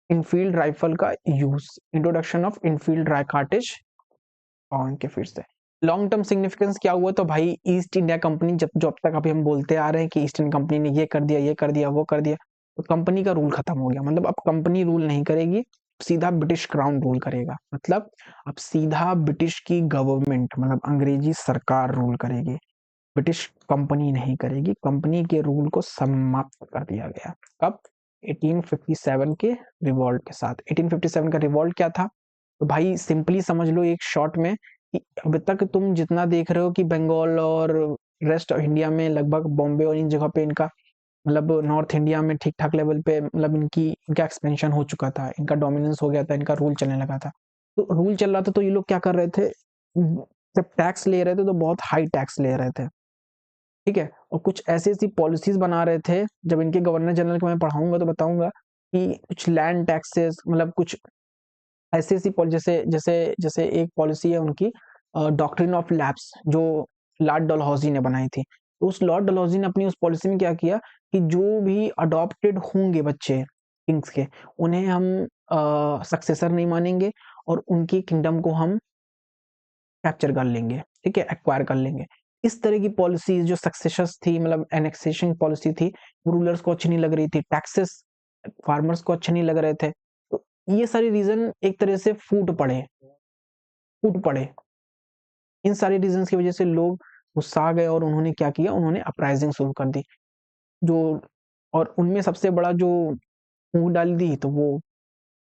इनफील्ड राइफल का use, introduction of Enfield cartridge on के फिर से। लॉन्ग टर्म सिग्निफिकेंस क्या हुआ, तो भाई ईस्ट इंडिया कंपनी, जब जो अब तक अभी हम बोलते आ रहे हैं कि ईस्ट इंडिया कंपनी ने ये कर दिया, ये कर दिया, वो कर दिया, तो कंपनी का रूल खत्म हो गया। मतलब अब कंपनी रूल नहीं करेगी, सीधा ब्रिटिश क्राउन रूल करेगा। मतलब अब सीधा ब्रिटिश की गवर्नमेंट मतलब अंग्रेजी सरकार रूल करेगी, ब्रिटिश कंपनी नहीं करेगी। कंपनी के रूल को समाप्त कर दिया गया। कब, 1857 के रिवॉल्ट के साथ। 1857 का रिवॉल्ट क्या था, तो भाई सिंपली समझ लो एक शॉर्ट में कि अब तक तुम जितना देख रहे हो कि बंगाल और रेस्ट ऑफ इंडिया में लगभग बॉम्बे और इन जगह पे इनका मतलब नॉर्थ इंडिया में ठीक ठाक लेवल पे मतलब इनका एक्सपेंशन हो चुका था, इनका डोमिनेंस हो गया था, इनका रूल चलने लगा था। तो रूल चल रहा था तो ये लोग क्या कर रहे थे, जब टैक्स ले रहे थे तो बहुत हाई टैक्स ले रहे थे। ठीक है, और कुछ ऐसी ऐसी पॉलिसीज बना रहे थे, जब इनके गवर्नर जनरल को मैं पढ़ाऊंगा तो बताऊंगा कि कुछ लैंड टैक्सेस मतलब कुछ ऐसी ऐसी जैसे जैसे जैसे एक पॉलिसी है उनकी, डॉक्ट्रिन ऑफ लैप्स, जो लॉर्ड डलहौजी ने बनाई थी। तो उस लॉर्ड डलहौजी ने अपनी उस पॉलिसी में क्या किया कि जो भी अडॉप्टेड होंगे बच्चे किंग्स के, उन्हें हम सक्सेसर नहीं मानेंगे और उनकी किंगडम को हम कैप्चर कर लेंगे। ठीक है, एक्वायर कर लेंगे। इस तरह की पॉलिसीज जो सक्सेशंस थी, मतलब एनेक्सेशन पॉलिसी थी, रूलर्स को अच्छी नहीं लग रही थी, टैक्सेस फार्मर्स को अच्छे नहीं लग रहे थे। तो ये सारे रीजन एक तरह से फूट पड़े। इन सारे रीजंस की वजह से लोग गुस्सा आ गए और उन्होंने क्या किया, उन्होंने अपराइजिंग शुरू कर दी। जो और उनमें सबसे बड़ा जो फूट डाल दी तो वो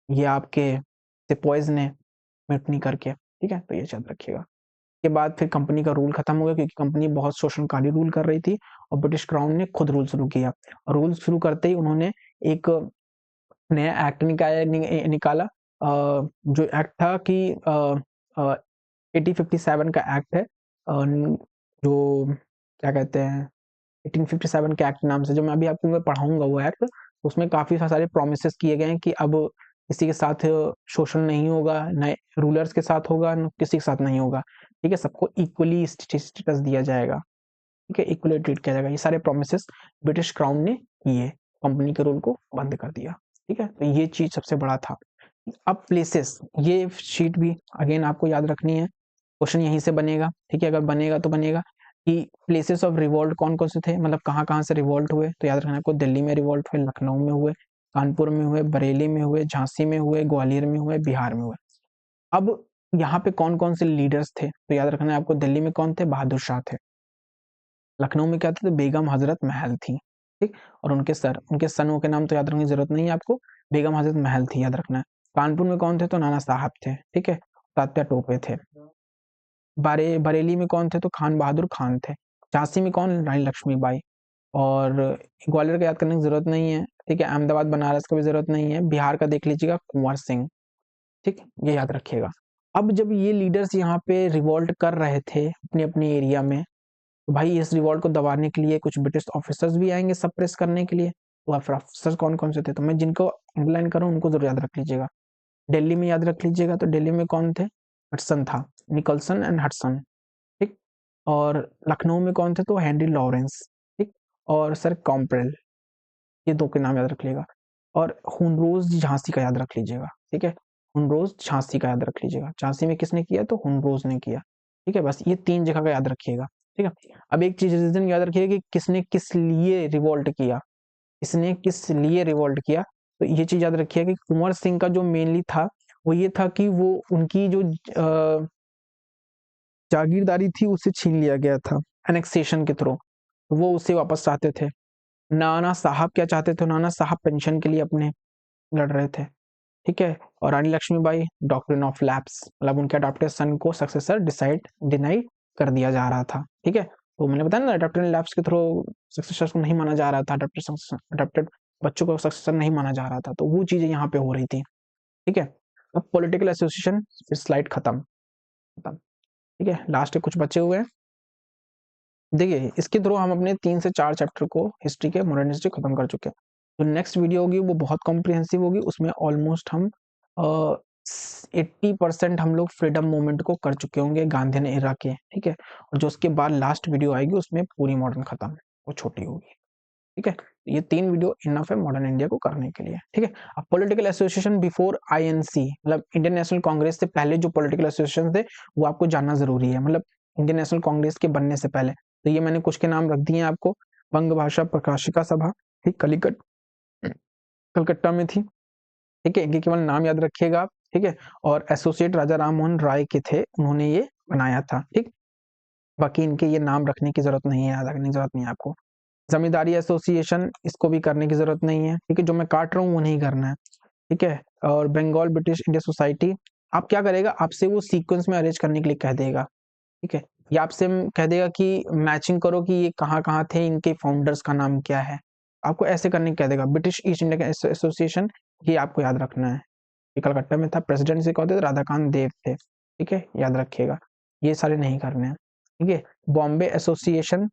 ये आपके सिपॉयज ने मिटनी करके, ठीक है। तो ये याद रखिएगा। के बाद फिर कंपनी का रूल खत्म हो गया, क्योंकि कंपनी बहुत शोषणकारी रूल कर रही थी और ब्रिटिश क्राउन ने खुद रूल शुरू किया। और रूल शुरू करते ही उन्होंने एक नया एक्ट निकाला, जो एक्ट था कि 1857 का एक्ट है, जो क्या कहते हैं 1857 के एक्ट नाम से, जो मैं अभी आपको पढ़ाऊंगा वो एक्ट, उसमें काफी सारे प्रोमिस किए गए हैं कि अब किसी के साथ शोषण नहीं होगा, न रूलर्स के साथ होगा, न किसी के साथ नहीं होगा, ठीक है। सबको इक्वली स्टेटस दिया जाएगा, ठीक है, इक्वली ट्रीट किया जाएगा। ये सारे प्रोमिस ब्रिटिश क्राउन ने किए, कंपनी के रूल को बंद कर दिया, ठीक है। तो ये चीज सबसे बड़ा था। अब प्लेसेस, ये शीट भी अगेन आपको याद रखनी है, क्वेश्चन यहीं से बनेगा, ठीक है। अगर बनेगा तो बनेगा कि प्लेसेस ऑफ रिवोल्ट कौन कौन से थे, मतलब कहाँ कहाँ से रिवोल्ट हुए। तो याद रखना आपको, दिल्ली में रिवोल्ट हुए, लखनऊ में हुए, कानपुर में हुए, बरेली में हुए, झांसी में हुए, ग्वालियर में हुए, बिहार में हुए। अब यहाँ पे कौन कौन से लीडर्स थे, तो याद रखना है आपको, दिल्ली में कौन थे, बहादुर शाह थे। लखनऊ में क्या थे, तो बेगम हजरत महल थी, ठीक। और उनके सनों के नाम तो याद रखने की जरूरत नहीं है आपको, बेगम हजरत महल थी, याद रखना है। कानपुर में कौन थे, तो नाना साहब थे, ठीक है, तात्या टोपे थे। बरेली में कौन थे, तो खान बहादुर खान थे। झांसी में कौन, रानी लक्ष्मीबाई। और ग्वालियर का याद करने की जरूरत नहीं है, ठीक है। अहमदाबाद बनारस का भी जरूरत नहीं है। बिहार का देख लीजिएगा, कुंवर सिंह, ठीक, ये याद रखिएगा। अब जब ये लीडर्स यहाँ पे रिवोल्ट कर रहे थे अपने अपने एरिया में, तो भाई इस रिवॉल्ट को दबाने के लिए कुछ ब्रिटिश ऑफिसर्स भी आएंगे सप्रेस करने के लिए। तो ऑफिसर्स कौन कौन से थे, तो मैं जिनको अंडरलाइन कर रहा हूँ उनको जरूर याद रख लीजिएगा। दिल्ली में याद रख लीजिएगा, तो दिल्ली में कौन थे, हटसन था, निकलसन एंड हटसन, ठीक। और लखनऊ में कौन थे, तो हेनरी लॉरेंस, ठीक। और सर कॉम्परेल, ये दो के नाम याद रख लीजिएगा। और हुनरोज झांसी का याद रख लीजिएगा, ठीक है। हुनरोज झांसी का याद रख लीजिएगा, झांसी में किसने किया, तो हुनरोज ने किया, ठीक है। बस ये 3 जगह का याद रखिएगा, ठीक है। अब एक चीज रीजन याद रखिएगा कि किसने किस लिए रिवोल्ट किया, किसने किस लिए रिवोल्ट किया। तो ये चीज याद रखिएगा कि कुंवर सिंह का जो मेनली था वो ये था कि वो उनकी जो जागीरदारी थी उसे छीन लिया गया था एनेक्सेशन के थ्रू, वो उसे वापस चाहते थे। नाना साहब क्या चाहते थे, नाना साहब पेंशन के लिए अपने लड़ रहे थे, ठीक है। और रानी लक्ष्मीबाई, डॉक्ट्रिन ऑफ लैप्स, मतलब उनके अडॉप्टेड सन को सक्सेसर डिनाई कर दिया जा रहा था, ठीक है। तो मैंने बताया ना, अडॉप्टेड लैप्स के थ्रू सक्सेसर को नहीं माना जा रहा था, अडॉप्टेड बच्चों को सक्सेसर नहीं माना जा रहा था, तो वो चीजें यहाँ पे हो रही थी, ठीक है। अब पॉलिटिकल एसोसिएशन, स्लाइड खत्म खत्म, ठीक है। लास्ट के कुछ बचे हुए हैं, देखिए इसके थ्रू हम अपने 3 से 4 चैप्टर को हिस्ट्री के, मॉडर्न हिस्ट्री खत्म कर चुके हैं। जो नेक्स्ट वीडियो होगी वो बहुत कॉम्प्रिहेंसिव होगी, उसमें ऑलमोस्ट हम 80% हम लोग फ्रीडम मूवमेंट को कर चुके होंगे, गांधीयन एरा के, ठीक है। और जो उसके बाद लास्ट वीडियो आएगी उसमें पूरी मॉडर्न खत्म, वो छोटी होगी, ठीक है। ये 3 वीडियो इनफ है मॉडर्न इंडिया को करने के लिए, ठीक है। अब पॉलिटिकल एसोसिएशन बिफोर आईएनसी, मतलब इंडियन नेशनल कांग्रेस से पहले जो पॉलिटिकल एसोसिएशन थे वो आपको जानना जरूरी है, मतलब इंडियन नेशनल कांग्रेस के बनने से पहले। तो ये मैंने कुछ के नाम रख दिए आपको, बंग भाषा प्रकाशिका सभा, ठीक, कलकत्ता में थी, ठीक है। इनके केवल नाम याद रखिएगा आप, ठीक है। और एसोसिएट राजा राम मोहन राय के थे, उन्होंने ये बनाया था, ठीक। बाकी इनके ये नाम रखने की जरूरत नहीं है, याद रखने की जरूरत नहीं है आपको। जमींदारी एसोसिएशन, इसको भी करने की जरूरत नहीं है, ठीक है। जो मैं काट रहा हूँ वो नहीं करना है, ठीक है। और बंगाल ब्रिटिश इंडिया सोसाइटी, आप क्या करेगा, आपसे वो सीक्वेंस में अरेंज करने के लिए कह देगा, ठीक है। या आपसे कह देगा कि मैचिंग करो कि ये कहाँ कहाँ थे, इनके फाउंडर्स का नाम क्या है, आपको ऐसे करने कह देगा। ब्रिटिश ईस्ट इंडिया एसोसिएशन, ये आपको याद रखना है, ये कलकत्ता में था, प्रेसिडेंट से कहते थे राधाकांत देव थे, ठीक है, याद रखिएगा। ये सारे नहीं करने हैं, ठीक है। बॉम्बे एसोसिएशन,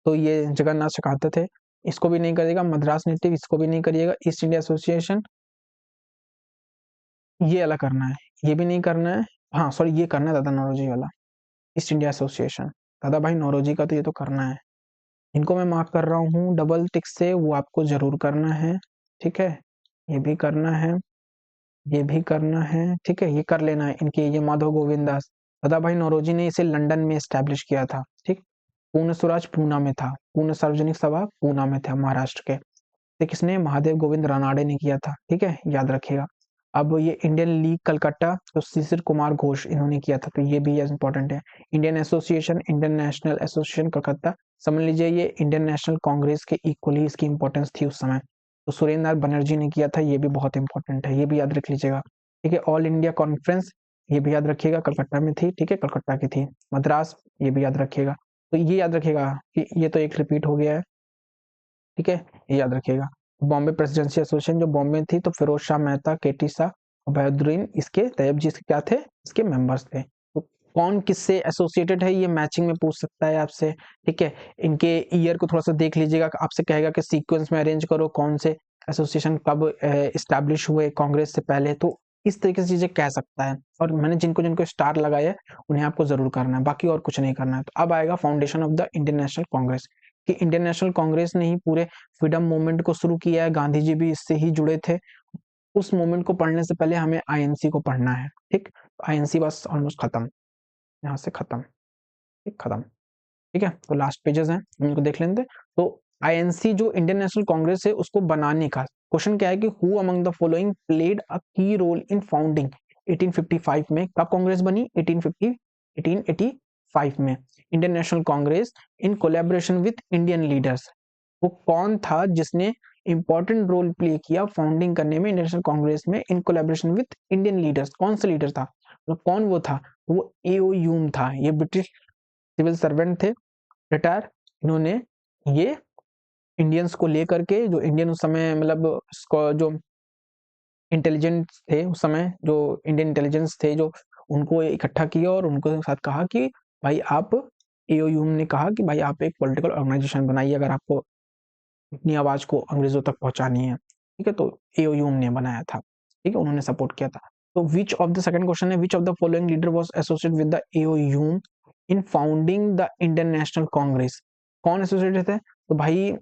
तो ये जगन्नाथ शेखावत थे, इसको भी नहीं करिएगा। मद्रास नेटिव, इसको भी नहीं करिएगा। ईस्ट इंडिया एसोसिएशन, ये अलग करना है, ये भी नहीं करना है। हाँ सॉरी, ये करना है दादा नौरोजी वाला, ईस्ट इंडिया एसोसिएशन, दादा भाई नौरोजी का तो ये तो करना है। इनको मैं मार्क कर रहा हूँ डबल टिक से, वो आपको जरूर करना है, ठीक है। ये भी करना है, ये भी करना है, ठीक है, ये कर लेना है। इनके ये माधव गोविंद दास, दादा भाई नौरोजी ने इसे लंदन में एस्टैब्लिश किया था। ठीक, पूर्ण स्वराज पूना में था, पूर्ण सार्वजनिक सभा पूना में था महाराष्ट्र के। तो किसने, महादेव गोविंद रानाडे ने किया था। ठीक है, याद रखिएगा। अब ये इंडियन लीग कलकत्ता तो शिशिर कुमार घोष इन्होंने किया था, तो ये भी इंपॉर्टेंट है। Indian association, Indian national association Calcutta, समझ लीजिए ये इंडियन नेशनल कांग्रेस के इक्वली इसकी इंपॉर्टेंस थी उस समय। तो सुरेंद्र नाथ बनर्जी ने किया था, ये भी बहुत इंपॉर्टेंट है, ये भी याद रख लीजिएगा। ठीक है, ऑल इंडिया कॉन्फ्रेंस, ये भी याद रखिएगा, कलकत्ता में थी। ठीक है, कलकत्ता की थी। मद्रास, ये भी याद रखिएगा। तो ये याद रखिएगा कि ये तो एक रिपीट हो गया है। ठीक है, ये याद रखिएगा। बॉम्बे प्रेसिडेंसी एसोसिएशन जो बॉम्बे में थी, तो फिरोज शाह मेहता, केटी शाह, उबैदुद्दीन, इसके तैयब जी क्या थे, इसके मेंबर्स थे। तो कौन किससे एसोसिएटेड है, ये मैचिंग में पूछ सकता है आपसे। ठीक है, इनके ईयर को थोड़ा सा देख लीजिएगा, आपसे कहेगा कि सीक्वेंस में अरेंज करो कौन से एसोसिएशन कब एस्टैब्लिश हुए कांग्रेस से पहले, तो इस तरीके से चीजें कह सकता है। और मैंने जिनको जिनको स्टार लगाया है उन्हें आपको जरूर करना है, बाकी और कुछ नहीं करना है। तो अब आएगा foundation of the Indian National Congress, कि इंडियन नेशनल कांग्रेस ने ही पूरे फ्रीडम मूवमेंट को शुरू किया है, गांधी जी भी इससे ही जुड़े थे। उस मूवमेंट को पढ़ने से पहले हमें आईएनसी को पढ़ना है। ठीक, आईएनसी बस ऑलमोस्ट खत्म, यहाँ से खत्म। ठीक, खत्म। ठीक है, तो लास्ट पेजेस हैं, इनको देख लेते हैं। तो आईएनसी जो इंडियन नेशनल कांग्रेस है उसको बनाने का क्वेश्चन क्या है कि who among the following played a की रोल इन फाउंडिंग 1855 में। कब कांग्रेस बनी, 1885 में। Indian National Congress in collaboration with Indian leaders, वो कौन था जिसने इंपॉर्टेंट रोल प्ले किया फाउंडिंग करने में इंडियन नेशनल कांग्रेस में in collaboration with Indian leaders. कौन सा लीडर था, मतलब कौन वो था, वो एओ ह्यूम था। ये ब्रिटिश सिविल सर्वेंट थे, रिटायर। इन्होंने ये इंडियंस को लेकर के, जो इंडियन उस समय मतलब जो इंटेलिजेंस थे उस समय, जो इंडियन इंटेलिजेंस थे, जो उनको इकट्ठा किया और उनको साथ कहा कि भाई आप, एओ ह्यूम ने कहा कि भाई आप एक पॉलिटिकल ऑर्गेनाइजेशन बनाइए अगर आपको अपनी आवाज को अंग्रेजों तक पहुंचानी है। ठीक है, तो एओ ह्यूम ने बनाया था। ठीक है, उन्होंने सपोर्ट किया था। तो which of the second question है, which of the following leader was associated with the AO Hume in founding the Indian National Congress. कौन एसोसिएटेड थे, तो भाई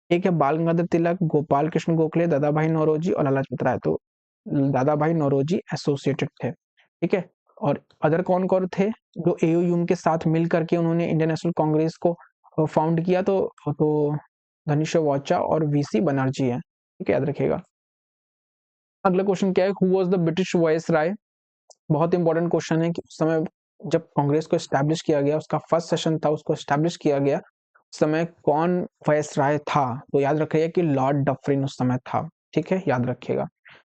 एक है बाल गंगाधर तिलक, गोपाल कृष्ण गोखले, दादा भाई नौरोजी और लाला लाजपत राय। तो दादा भाई नौरोजी एसोसिएटेड थे। ठीक है, और अदर कौन कौन थे जो एओ ह्यूम के साथ मिल करके उन्होंने इंडियन नेशनल कांग्रेस को फाउंड किया, तो धनुष्य वाचा और वीसी बनर्जी है। ठीक है, याद रखिएगा। अगला क्वेश्चन क्या है, who was the British viceroy. बहुत इंपॉर्टेंट क्वेश्चन है कि उस समय जब कांग्रेस को एस्टैब्लिश किया गया, उसका फर्स्ट सेशन था, उसको एस्टैब्लिश किया गया, उस समय कौन वाइस राय था, तो याद रखिएगा कि लॉर्ड डफरिन उस समय था। ठीक है, याद रखिएगा।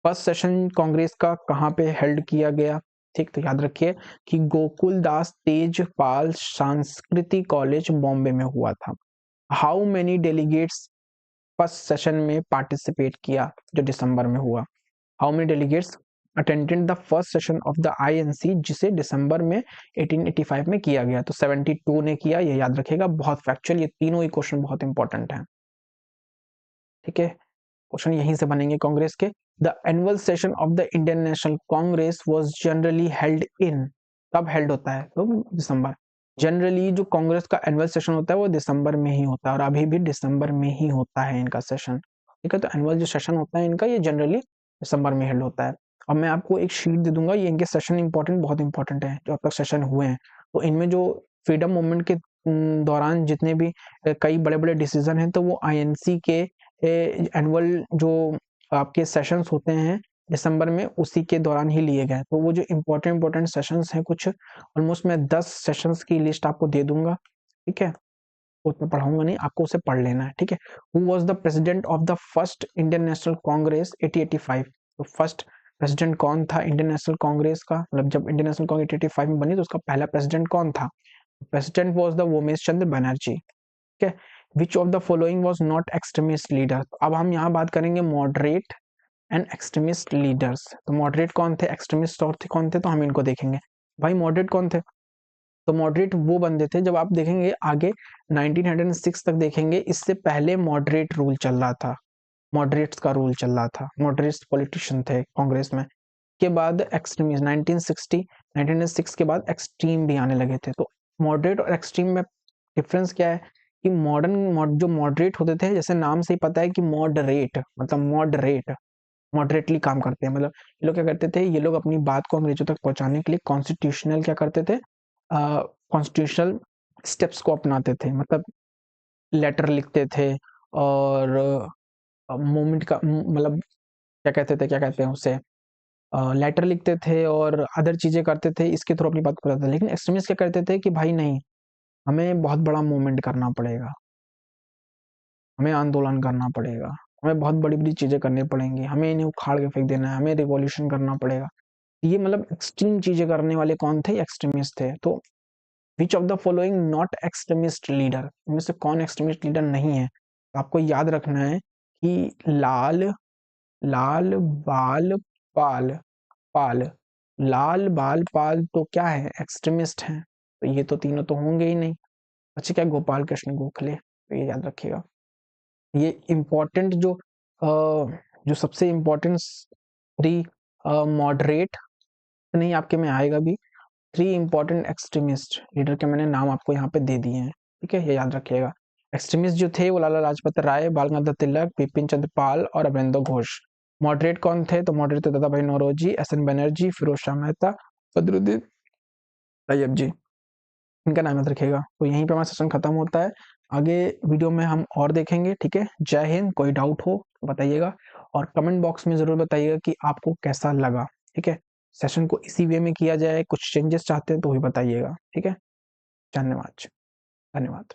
फर्स्ट सेशन कांग्रेस का कहाँ पे हेल्ड किया गया, ठीक, तो याद रखिए कि गोकुल दास तेजपाल सांस्कृतिक कॉलेज बॉम्बे में हुआ था। How many delegates first session में पार्टिसिपेट किया जो दिसंबर में हुआ, how many delegates attended the first session of the INC जिसे दिसंबर में 1885 में किया गया, तो 72 ने किया, ये याद रखिएगा। बहुत फैक्चुअल, ये तीनों ही क्वेश्चन बहुत इंपॉर्टेंट है। ठीक है, क्वेश्चन यहीं से बनेंगे कांग्रेस के। The annual session of the Indian National Congress was generally held in, कब हेल्ड होता है, तो दिसंबर। जनरली जो कांग्रेस का एनुअल सेशन होता है वो दिसंबर में ही होता है, और अभी भी दिसंबर में ही होता है इनका सेशन। ठीक है, तो एनुअल जो सेशन होता है इनका, ये जनरली दिसंबर में हेल्ड होता है। अब मैं आपको एक शीट दे दूंगा, ये इनके सेशन इंपॉर्टेंट, बहुत इंपॉर्टेंट है जो अब तक सेशन हुए हैं। तो इनमें जो फ्रीडम मूवमेंट के दौरान जितने भी कई बड़े बड़े डिसीजन हैं, तो वो आईएनसी के एनुअल जो आपके सेशंस होते हैं दिसंबर में, उसी के दौरान ही लिए गए। तो वो जो इंपॉर्टेंट सेशंस हैं, कुछ ऑलमोस्ट मैं 10 सेशंस की लिस्ट आपको दे दूंगा। ठीक है, उतना पढ़ाऊंगा नहीं, आपको उसे पढ़ लेना है। ठीक है, who was the president of the first Indian National Congress 1885, तो फर्स्ट प्रेसिडेंट कौन था इंडियन नेशनल कांग्रेस का, मतलब जब इंडियन नेशनल कांग्रेस 1885 में बनी तो उसका पहला प्रेसिडेंट कौन था, president was the Umesh Chandra Banerjee. ठीक है, which of the following was not extremist leader. अब हम यहाँ बात करेंगे मॉडरेट एंड एक्सट्रीमिस्ट लीडर्स। तो मॉडरेट कौन थे, एक्सट्रीमिस्ट और थे कौन थे, तो हम इनको देखेंगे। भाई मॉडरेट कौन थे, तो मॉडरेट वो बंदे थे, जब आप देखेंगे आगे 1906 तक देखेंगे, इससे पहले मॉडरेट रूल चल रहा था, मॉडरेट्स का रूल चल रहा था, मॉडरेट्स पॉलिटिशियन थे कांग्रेस में। के बाद एक्सट्रीमिस्ट 1906 के बाद एक्सट्रीम भी आने लगे थे। तो मॉडरेट और एक्सट्रीम में डिफरेंस क्या है कि जो मॉडरेट होते थे, जैसे नाम से ही पता है कि मॉडरेट मतलब मॉडरेटली काम करते हैं, मतलब ये लोग क्या करते थे, ये लोग अपनी बात को अंग्रेजों तक पहुंचाने के लिए कॉन्स्टिट्यूशनल क्या करते थे, कॉन्स्टिट्यूशनल स्टेप्स को अपनाते थे, मतलब लेटर लिखते थे और मूवमेंट का मतलब क्या कहते हैं उसे, लेटर लिखते थे और अदर चीज़ें करते थे, इसके थ्रू अपनी बात को बताते थे। लेकिन एक्सट्रीमिस्ट क्या करते थे कि भाई नहीं, हमें बहुत बड़ा मूवमेंट करना पड़ेगा, हमें आंदोलन करना पड़ेगा, हमें बहुत बड़ी-बड़ी चीज़ें करनी पड़ेंगी, हमें इन्हें उखाड़ के फेंक देना है, हमें रिवॉल्यूशन करना पड़ेगा। ये मतलब एक्सट्रीम चीज़ें करने वाले कौन थे? एक्सट्रीमिस्ट थे। तो which of the following not extremist leader, इनमें से कौन एक्सट्रीमिस्ट लीडर नहीं है? तो आपको याद रखना है कि लाल लाल बाल पाल पाल लाल बाल पाल तो क्या है? एक्सट्रीमिस्ट हैं। तो ये तो तीनों तो होंगे ही नहीं। अच्छा, क्या गोपाल कृष्ण गोखले, तो ये याद रखिएगा। ये इम्पोर्टेंट जो सबसे इम्पोर्टेंट 3 मॉडरेट नहीं आपके में आएगा भी, 3 इम्पोर्टेंट एक्सट्रीमिस्ट लीडर के मैंने नाम आपको यहाँ पे दे दिए हैं, ठीक है? ये याद रखिएगा। एक्सट्रीमिस्ट जो थे वो लाला लाजपत राय, बाल गंगाधर तिलक, बिपिन चंद्र पाल और अमरिंदर घोष। मॉडरेट कौन थे? तो मॉडरेट थे दादा भाई नौरोजी, एस.एन. बनर्जी, फिरोज शाह मेहता, बदरुद्दीन तैयब जी। इनका नाम याद रखिएगा। तो यहीं पे हमारा सेशन खत्म होता है। आगे वीडियो में हम और देखेंगे, ठीक है? जय हिंद। कोई डाउट हो तो बताइएगा और कमेंट बॉक्स में ज़रूर बताइएगा कि आपको कैसा लगा, ठीक है? सेशन को इसी वे में किया जाए, कुछ चेंजेस चाहते हैं तो भी बताइएगा, ठीक है? धन्यवाद। धन्यवाद।